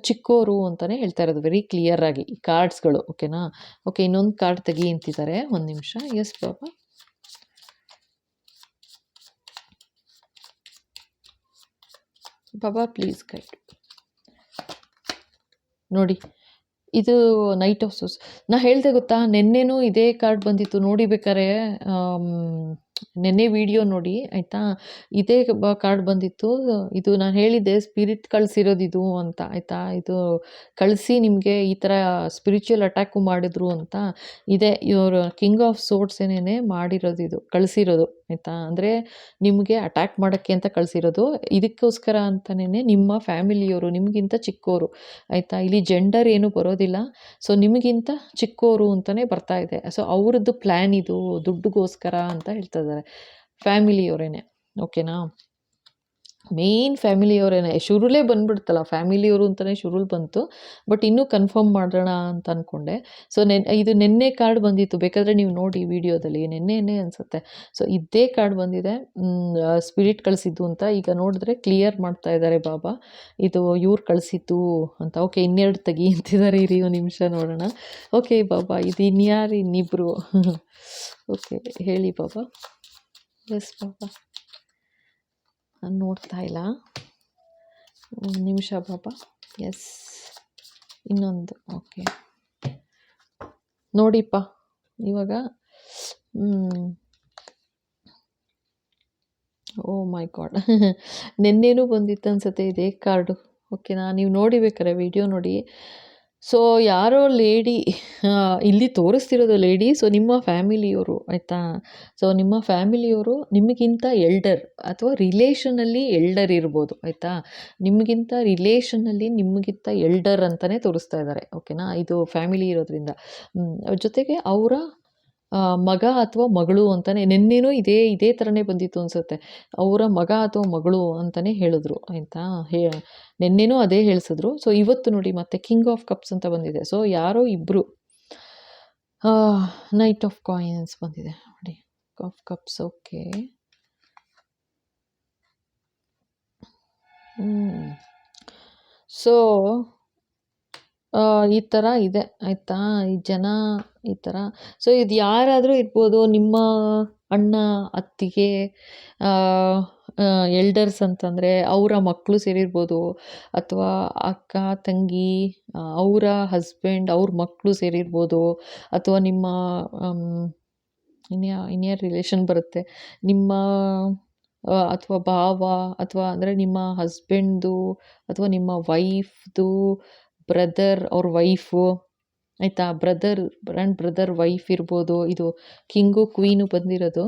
ಚಿಕ್ಕೋರು ಅಂತಲೇ ಹೇಳ್ತಾ ಇರೋದು ವೆರಿ ಕ್ಲಿಯರ್ ಆಗಿ ಈ ಕಾರ್ಡ್ಸ್ಗಳು. ಓಕೆನಾ? ಓಕೆ, ಇನ್ನೊಂದು ಕಾರ್ಡ್ ತೆಗಿ ಅಂತಿದ್ದಾರೆ. ಒಂದು ನಿಮಿಷ. Yes Baba. Baba please guide. ನೋಡಿ, ಇದು ನೈಟ್ ಆಫ್ ಸೋರ್ಸ್. ನಾ ಹೇಳಿದೆ ಗೊತ್ತಾ, ನೆನ್ನೆನೂ ಇದೇ ಕಾರ್ಡ್ ಬಂದಿತ್ತು ನೋಡಿ. ಬೇಕಾದ್ರೆ ನೆನ್ನೆ ವಿಡಿಯೋ ನೋಡಿ ಆಯಿತಾ, ಇದೇ ಕಾರ್ಡ್ ಬಂದಿತ್ತು. ಇದು ನಾನು ಹೇಳಿದ್ದೆ ಸ್ಪಿರಿಟ್ ಕಳಿಸಿರೋದು ಇದು ಅಂತ ಆಯಿತಾ. ಇದು ಕಳಿಸಿ ನಿಮಗೆ ಈ ಥರ ಸ್ಪಿರಿಚುವಲ್ ಅಟ್ಯಾಕು ಮಾಡಿದ್ರು ಅಂತ. ಇದೆ ಇವರು ಕಿಂಗ್ ಆಫ್ ಸೋರ್ಡ್ಸ್ ಏನೇನೆ ಮಾಡಿರೋದು, ಇದು ಕಳಿಸಿರೋದು ಆಯಿತಾ. ಅಂದರೆ ನಿಮಗೆ ಅಟ್ಯಾಕ್ ಮಾಡೋಕ್ಕೆ ಅಂತ ಕಳಿಸಿರೋದು. ಇದಕ್ಕೋಸ್ಕರ ಅಂತಲೇ ನಿಮ್ಮ ಫ್ಯಾಮಿಲಿಯವರು ನಿಮಗಿಂತ ಚಿಕ್ಕೋರು ಆಯಿತಾ. ಇಲ್ಲಿ ಜೆಂಡರ್ ಏನೂ ಬರೋದಿಲ್ಲ. ಸೊ ನಿಮಗಿಂತ ಚಿಕ್ಕೋರು ಅಂತಲೇ ಬರ್ತಾ ಇದೆ. ಸೊ ಅವ್ರದ್ದು ಪ್ಲ್ಯಾನ್ ಇದು ದುಡ್ಡುಗೋಸ್ಕರ ಅಂತ ಹೇಳ್ತಾ ಇದ್ದಾರೆ. ಫ್ಯಾಮಿಲಿಯವರೇನೆ. ಓಕೆನಾ? ಮೇಯ್ನ್ ಫ್ಯಾಮಿಲಿಯವರೇನೆ. ಶುರುಲೇ ಬಂದುಬಿಡ್ತಲ್ಲ ಫ್ಯಾಮಿಲಿಯವರು ಅಂತಲೇ ಶುರುಲಿ ಬಂತು. ಬಟ್ ಇನ್ನೂ ಕನ್ಫರ್ಮ್ ಮಾಡೋಣ ಅಂತ ಅಂದ್ಕೊಂಡೆ. ಸೊ ಇದು ನೆನ್ನೆ ಕಾರ್ಡ್ ಬಂದಿತ್ತು, ಬೇಕಾದರೆ ನೀವು ನೋಡಿ ವಿಡಿಯೋದಲ್ಲಿ, ನೆನ್ನೆನೇ ಅನಿಸುತ್ತೆ. ಸೊ ಇದೇ ಕಾರ್ಡ್ ಬಂದಿದೆ, ಸ್ಪಿರಿಟ್ ಕಳಿಸಿದ್ದು ಅಂತ. ಈಗ ನೋಡಿದ್ರೆ ಕ್ಲಿಯರ್ ಮಾಡ್ತಾ ಇದ್ದಾರೆ ಬಾಬಾ, ಇದು ಇವ್ರು ಕಳಿಸಿದ್ದು ಅಂತ. ಓಕೆ, ಇನ್ನೆರಡು ತೆಗಿ ಅಂತಿದ್ದಾರೆ. ಇರಿ ಒಂದು ನಿಮಿಷ ನೋಡೋಣ. ಓಕೆ ಬಾಬಾ, ಇದು ಇನ್ಯಾರು ಇನ್ನಿಬ್ಬರು. ಓಕೆ ಹೇಳಿ ಬಾಬಾ. ಎಸ್ ಬಾಬಾ, ನಾನು ನೋಡ್ತಾ ಇಲ್ಲ, ಒಂದು ನಿಮಿಷ ಬಾಬಾ. ಎಸ್, ಇನ್ನೊಂದು. ಓಕೆ ನೋಡಿಪ್ಪ ಇವಾಗ. ಓ ಮೈ ಗಾಡ್, ನೆನ್ನೆನೂ ಬಂದಿತ್ತು ಅನ್ಸುತ್ತೆ ಇದೇ ಕಾರ್ಡು. ಓಕೆನಾ? ನೀವು ನೋಡಿ ಬೇಕಾರೆ ವಿಡಿಯೋ ನೋಡಿ. ಸೊ ಯಾರೋ ಲೇಡಿ ಇಲ್ಲಿ ತೋರಿಸ್ತಿರೋದು ಲೇಡಿ. ಸೊ ನಿಮ್ಮ ಫ್ಯಾಮಿಲಿಯವರು ಆಯಿತಾ. ಸೊ ನಿಮ್ಮ ಫ್ಯಾಮಿಲಿಯವರು ನಿಮಗಿಂತ ಎಲ್ಡರ್ ಅಥವಾ ರಿಲೇಷನಲ್ಲಿ ಎಲ್ಡರ್ ಇರ್ಬೋದು ಆಯಿತಾ. ನಿಮಗಿಂತ ರಿಲೇಷನಲ್ಲಿ ನಿಮಗಿಂತ ಎಲ್ಡರ್ ಅಂತಲೇ ತೋರಿಸ್ತಾ ಇದ್ದಾರೆ. ಓಕೆನಾ? ಇದು ಫ್ಯಾಮಿಲಿ ಇರೋದ್ರಿಂದ. ಜೊತೆಗೆ ಅವರ ಮಗ ಅಥವಾ ಮಗಳು ಅಂತಲೇ ನೆನ್ನೆನೂ ಇದೇ ಥರನೇ ಬಂದಿತ್ತು ಅನಿಸುತ್ತೆ. ಅವರ ಮಗ ಅಥವಾ ಮಗಳು ಅಂತಲೇ ಹೇಳಿದ್ರು ಆಯಿತಾ. ನೆನ್ನೆನೂ ಅದೇ ಹೇಳಿಸಿದ್ರು. ಸೊ ಇವತ್ತು ನೋಡಿ ಮತ್ತೆ ಕಿಂಗ್ ಆಫ್ ಕಪ್ಸ್ ಅಂತ ಬಂದಿದೆ. ಸೊ ಯಾರೋ ಇಬ್ಬರು ನೈಟ್ ಆಫ್ ಕಾಯಿನ್ಸ್ ಬಂದಿದೆ ನೋಡಿ, ಆಫ್ ಕಪ್ಸ್. ಓಕೆ, ಸೊ ಈ ಥರ ಇದೆ ಆಯಿತಾ. ಈ ಜನ ಈ ಥರ. ಸೊ ಇದು ಯಾರಾದರೂ ಇರ್ಬೋದು, ನಿಮ್ಮ ಅಣ್ಣ ಅತ್ತಿಗೆ ಎಲ್ಡರ್ಸ್ ಅಂತಂದರೆ ಅವರ ಮಕ್ಕಳು ಸೇರಿರ್ಬೋದು, ಅಥವಾ ಅಕ್ಕ ತಂಗಿ ಅವರ ಹಸ್ಬೆಂಡ್ ಅವ್ರ ಮಕ್ಕಳು ಸೇರಿರ್ಬೋದು, ಅಥವಾ ನಿಮ್ಮ ಇನ್ಯಾರು ರಿಲೇಷನ್ ಬರುತ್ತೆ, ನಿಮ್ಮ ಅಥವಾ ಭಾವ, ಅಥವಾ ಅಂದರೆ ನಿಮ್ಮ ಹಸ್ಬೆಂಡ್ದು ಅಥವಾ ನಿಮ್ಮ ವೈಫ್ದು ಬ್ರದರ್ ಅವ್ರ ವೈಫು ಆಯಿತಾ. ಬ್ರದರ್ ವೈಫ್ ಇರ್ಬೋದು. ಇದು ಕಿಂಗು ಕ್ವೀನು ಬಂದಿರೋದು.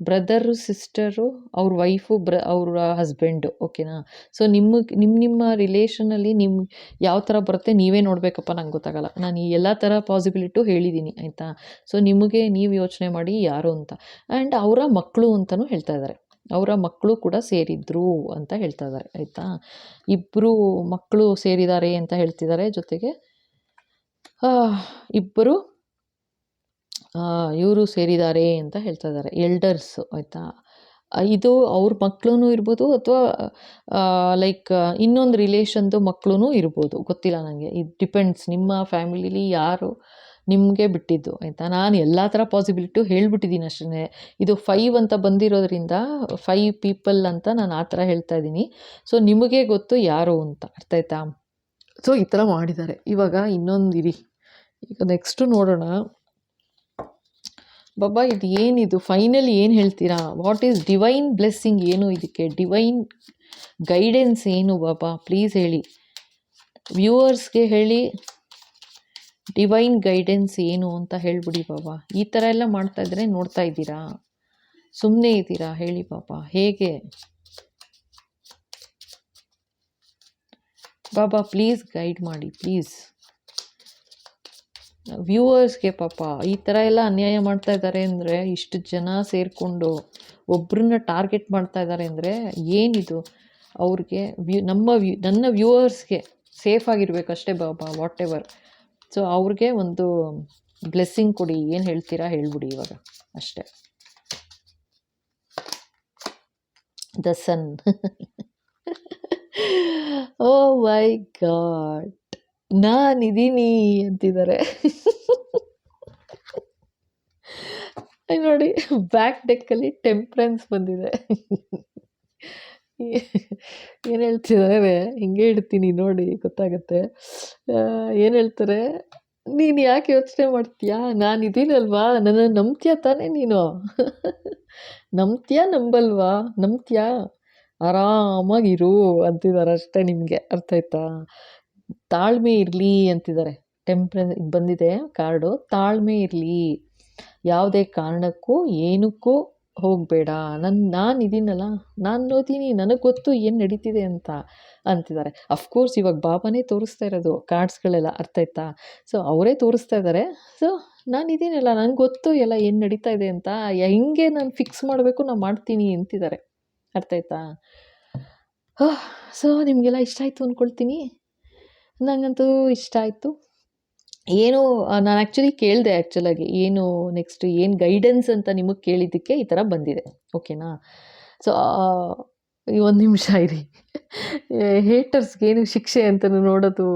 ಬ್ರದರು ಸಿಸ್ಟರು ಅವ್ರ ವೈಫು ಅವ್ರ ಹಸ್ಬೆಂಡು. ಓಕೆನಾ? ಸೊ ನಿಮ್ಮ ರಿಲೇಷನಲ್ಲಿ ಯಾವ ಥರ ಬರುತ್ತೆ ನೀವೇ ನೋಡಬೇಕಪ್ಪ, ನಂಗೆ ಗೊತ್ತಾಗಲ್ಲ. ನಾನು ಈ ಎಲ್ಲ ಥರ ಪಾಸಿಬಿಲಿಟು ಹೇಳಿದ್ದೀನಿ ಆಯಿತಾ. ಸೊ ನಿಮಗೆ ನೀವು ಯೋಚನೆ ಮಾಡಿ ಯಾರು ಅಂತ. ಆ್ಯಂಡ್ ಅವರ ಮಕ್ಕಳು ಅಂತಲೂ ಹೇಳ್ತಾ ಇದ್ದಾರೆ. ಅವರ ಮಕ್ಕಳು ಕೂಡ ಸೇರಿದ್ರು ಅಂತ ಹೇಳ್ತಾ ಇದ್ದಾರೆ ಆಯಿತಾ. ಇಬ್ಬರು ಮಕ್ಕಳು ಸೇರಿದ್ದಾರೆ ಅಂತ ಹೇಳ್ತಿದ್ದಾರೆ. ಜೊತೆಗೆ ಇಬ್ಬರು ಇವರು ಸೇರಿದ್ದಾರೆ ಅಂತ ಹೇಳ್ತಾ ಇದ್ದಾರೆ, ಎಲ್ಡರ್ಸು ಆಯಿತಾ. ಇದು ಅವ್ರ ಮಕ್ಳೂ ಇರ್ಬೋದು ಅಥವಾ ಲೈಕ್ ಇನ್ನೊಂದು ರಿಲೇಷನ್ದು ಮಕ್ಳೂ ಇರ್ಬೋದು, ಗೊತ್ತಿಲ್ಲ ನನಗೆ. ಇಟ್ ಡಿಪೆಂಡ್ಸ್, ನಿಮ್ಮ ಫ್ಯಾಮಿಲಿಲಿ ಯಾರು ನಿಮಗೆ ಬಿಟ್ಟಿದ್ದು ಆಯಿತಾ. ನಾನು ಎಲ್ಲ ಥರ ಪಾಸಿಬಿಲಿಟಿ ಹೇಳ್ಬಿಟ್ಟಿದ್ದೀನಿ ಅಷ್ಟೇ. ಇದು 5 ಅಂತ ಬಂದಿರೋದ್ರಿಂದ 5 ಪೀಪಲ್ ಅಂತ ನಾನು ಆ ಥರ ಹೇಳ್ತಾ ಇದ್ದೀನಿ. ಸೊ ನಿಮಗೆ ಗೊತ್ತು ಯಾರು ಅಂತ, ಅರ್ಥ ಆಯ್ತಾ. ಸೊ ಈ ಥರ ಮಾಡಿದ್ದಾರೆ. ಇವಾಗ ಇನ್ನೊಂದು ಇರಿ, ಈಗ ನೆಕ್ಸ್ಟು ನೋಡೋಣ. ಬಾಬಾ ಇದು ಏನಿದು ಫೈನಲಿ ಏನು ಹೇಳ್ತೀರಾ? What is divine blessing? ಏನು ಇದಕ್ಕೆ ಡಿವೈನ್ ಗೈಡೆನ್ಸ್ ಏನು ಬಾಬಾ? ಪ್ಲೀಸ್ ಹೇಳಿ, ವ್ಯೂವರ್ಸ್ಗೆ ಹೇಳಿ, ಡಿವೈನ್ ಗೈಡೆನ್ಸ್ ಏನು ಅಂತ ಹೇಳ್ಬಿಡಿ ಬಾಬಾ. ಈ ಥರ ಎಲ್ಲ ಮಾಡ್ತಾ ಇದ್ರೆ ನೋಡ್ತಾ ಇದ್ದೀರಾ, ಸುಮ್ಮನೆ ಇದ್ದೀರಾ? ಹೇಳಿ ಬಾಬಾ, ಹೇಗೆ ಬಾಬಾ? ಪ್ಲೀಸ್ ಗೈಡ್ ಮಾಡಿ ಪ್ಲೀಸ್. ವ್ಯೂವರ್ಸ್ಗೆ ಪಾಪ ಈ ಥರ ಎಲ್ಲ ಅನ್ಯಾಯ ಮಾಡ್ತಾ ಇದ್ದಾರೆ ಅಂದರೆ, ಇಷ್ಟು ಜನ ಸೇರಿಕೊಂಡು ಒಬ್ಬರನ್ನ ಟಾರ್ಗೆಟ್ ಮಾಡ್ತಾ ಇದ್ದಾರೆ ಅಂದರೆ ಏನಿದು? ಅವ್ರಿಗೆ ನನ್ನ ವ್ಯೂವರ್ಸ್ಗೆ ಸೇಫ್ ಆಗಿರ್ಬೇಕಷ್ಟೇ ಬಾಬಾ, ವಾಟ್ ಎವರ್. ಸೊ ಅವ್ರಿಗೆ ಒಂದು ಬ್ಲೆಸ್ಸಿಂಗ್ ಕೊಡಿ. ಏನು ಹೇಳ್ತೀರಾ ಹೇಳ್ಬಿಡಿ ಇವಾಗ ಅಷ್ಟೇ. The sun O my god, ನಾನಿದ್ದೀನಿ ಅಂತಿದ್ದಾರೆ. ನೋಡಿ, ಬ್ಯಾಕ್ ಡೆಕ್ಕಲ್ಲಿ ಟೆಂಪ್ರೆನ್ಸ್ ಬಂದಿದೆ. ಏನು ಹೇಳ್ತಿದ್ದಾರೆ, ಹಿಂಗೆ ಇಡ್ತೀನಿ ನೋಡಿ, ಗೊತ್ತಾಗತ್ತೆ. ಏನು ಹೇಳ್ತಾರೆ, ನೀನು ಯಾಕೆ ಯೋಚನೆ ಮಾಡ್ತೀಯಾ, ನಾನಿದ್ದೀನಲ್ವಾ, ನನ್ನ ನಂಬ್ತೀಯ ತಾನೇ ನೀನು? ನಂಬ್ತೀಯಾ ನಂಬಲ್ವಾ? ನಂಬ್ತೀಯಾ, ಆರಾಮಾಗಿರು ಅಂತಿದ್ದಾರೆ ಅಷ್ಟೇ. ನಿಮಗೆ ಅರ್ಥ ಆಯ್ತಾ? ತಾಳ್ಮೆ ಇರಲಿ ಅಂತಿದ್ದಾರೆ. ಟೆಂಪ್ರೆನ್ಸ್ ಬಂದಿದೆ ಕಾರ್ಡು, ತಾಳ್ಮೆ ಇರಲಿ, ಯಾವುದೇ ಕಾರಣಕ್ಕೂ ಏನಕ್ಕೂ ಹೋಗಬೇಡ, ನಾನು ಇದೀನಲ್ಲ, ನಾನು ಓದಿನಿ, ನನಗೆ ಗೊತ್ತು ಏನು ನಡೀತಿದೆ ಅಂತ ಅಂತಿದ್ದಾರೆ. ಅಫ್ಕೋರ್ಸ್ ಇವಾಗ ಬಾಬಾನೇ ತೋರಿಸ್ತಾ ಇರೋದು ಕಾರ್ಡ್ಸ್ಗಳೆಲ್ಲ, ಅರ್ಥ ಆಯ್ತಾ. ಸೊ ಅವರೇ ತೋರಿಸ್ತಾ ಇದ್ದಾರೆ. ಸೊ ನಾನು ಇದೀನಲ್ಲ, ನನಗೆ ಗೊತ್ತು ಎಲ್ಲ ಏನು ನಡೀತಾ ಇದೆ ಅಂತ, ಹೆಂಗೆ ನಾನು ಫಿಕ್ಸ್ ಮಾಡಬೇಕು ನಾನು ಮಾಡ್ತೀನಿ ಅಂತಿದ್ದಾರೆ, ಅರ್ಥ ಆಯ್ತಾ. ಸೊ ನಿಮಗೆಲ್ಲ ಇಷ್ಟ ಆಯಿತು ಅಂದ್ಕೊಳ್ತೀನಿ. ನನಗಂತೂ ಇಷ್ಟ ಆಯಿತು. ಏನು ನಾನು ಆ್ಯಕ್ಚುಲಿ ಕೇಳಿದೆ, ಆ್ಯಕ್ಚುಲಾಗಿ ಏನು ನೆಕ್ಸ್ಟ್ ಏನು ಗೈಡೆನ್ಸ್ ಅಂತ ನಿಮಗೆ ಕೇಳಿದ್ದಕ್ಕೆ ಈ ಥರ ಬಂದಿದೆ, ಓಕೆನಾ. ಸೊ ಒಂದು ನಿಮಿಷ ಇರಿ, ಹೇಟರ್ಸ್ಗೇನು ಶಿಕ್ಷೆ ಅಂತಲೂ ನೋಡೋದು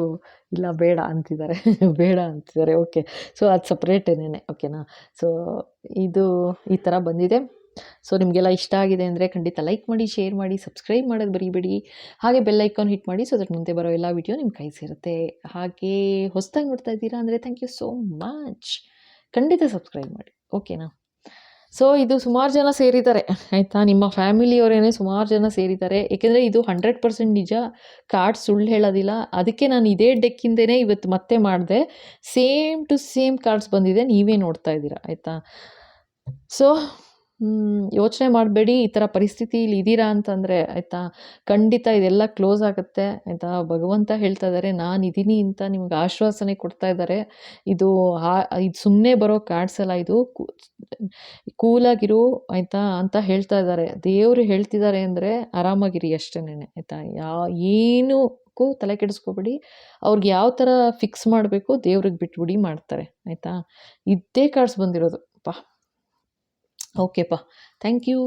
ಇಲ್ಲ, ಬೇಡ ಅಂತಿದ್ದಾರೆ. ಬೇಡ ಅಂತಿದ್ದಾರೆ, ಓಕೆ. ಸೊ ಅದು ಸಪ್ರೇಟೇನೆ, ಓಕೆನಾ. ಸೊ ಇದು ಈ ಥರ ಬಂದಿದೆ. ಸೊ ನಿಮಗೆಲ್ಲ ಇಷ್ಟ ಆಗಿದೆ ಅಂದರೆ ಖಂಡಿತ ಲೈಕ್ ಮಾಡಿ, ಶೇರ್ ಮಾಡಿ, ಸಬ್ಸ್ಕ್ರೈಬ್ ಮಾಡೋದು ಬರೀಬೇಡಿ. ಹಾಗೆ ಬೆಲ್ ಐಕಾನ್ ಹಿಟ್ ಮಾಡಿ, ಸೊ ದಟ್ ಮುಂದೆ ಬರೋ ಎಲ್ಲ ವಿಡಿಯೋ ನಿಮ್ಮ ಕೈ ಸೇರುತ್ತೆ. ಹಾಗೆ ಹೊಸದಾಗಿ ನೋಡ್ತಾ ಇದ್ದೀರಾ ಅಂದರೆ ಥ್ಯಾಂಕ್ ಯು ಸೋ ಮಚ್, ಖಂಡಿತ ಸಬ್ಸ್ಕ್ರೈಬ್ ಮಾಡಿ, ಓಕೆನಾ. ಸೊ ಇದು ಸುಮಾರು ಜನ ಸೇರಿದ್ದಾರೆ ಆಯಿತಾ, ನಿಮ್ಮ ಫ್ಯಾಮಿಲಿಯವರೇನೆ ಸುಮಾರು ಜನ ಸೇರಿದ್ದಾರೆ. ಏಕೆಂದರೆ ಇದು 100% ನಿಜ, ಕಾರ್ಡ್ ಸುಳ್ಳು ಹೇಳೋದಿಲ್ಲ. ಅದಕ್ಕೆ ನಾನು ಇದೇ ಡೆಕ್ಕಿಂದೇ ಇವತ್ತು ಮತ್ತೆ ಮಾಡಿದೆ. ಸೇಮ್ ಟು ಸೇಮ್ ಕಾರ್ಡ್ಸ್ ಬಂದಿದೆ, ನೀವೇ ನೋಡ್ತಾ ಇದ್ದೀರಾ ಆಯಿತಾ. ಸೊ ಯೋಚನೆ ಮಾಡಬೇಡಿ, ಈ ಥರ ಪರಿಸ್ಥಿತಿಲಿ ಇದ್ದೀರಾ ಅಂತಂದರೆ ಆಯಿತಾ, ಖಂಡಿತ ಇದೆಲ್ಲ ಕ್ಲೋಸ್ ಆಗುತ್ತೆ ಆಯಿತಾ. ಭಗವಂತ ಹೇಳ್ತಾ ಇದ್ದಾರೆ ನಾನಿದ್ದೀನಿ ಅಂತ ನಿಮ್ಗೆ ಆಶ್ವಾಸನೆ ಕೊಡ್ತಾ ಇದ್ದಾರೆ. ಇದು ಸುಮ್ಮನೆ ಬರೋ ಕಾರ್ಡ್ಸ್ ಅಲ್ಲ, ಇದು ಕೂಲಾಗಿರು ಆಯಿತಾ ಅಂತ ಹೇಳ್ತಾ ಇದ್ದಾರೆ. ದೇವರು ಹೇಳ್ತಿದ್ದಾರೆ ಅಂದರೆ ಆರಾಮಾಗಿರಿ ಅಷ್ಟೇನೆ ಆಯಿತಾ. ಏನಕ್ಕೂ ತಲೆ ಕೆಡಿಸ್ಕೋಬೇಡಿ. ಅವ್ರಿಗೆ ಯಾವ ಥರ ಫಿಕ್ಸ್ ಮಾಡಬೇಕು ದೇವ್ರಿಗೆ ಬಿಟ್ಬಿಡಿ, ಮಾಡ್ತಾರೆ ಆಯಿತಾ. ಇದೇ ಕಾರ್ಡ್ಸ್ ಬಂದಿರೋದು ಪಾ. ಓಕೆಪ್ಪ, ಥ್ಯಾಂಕ್ ಯು.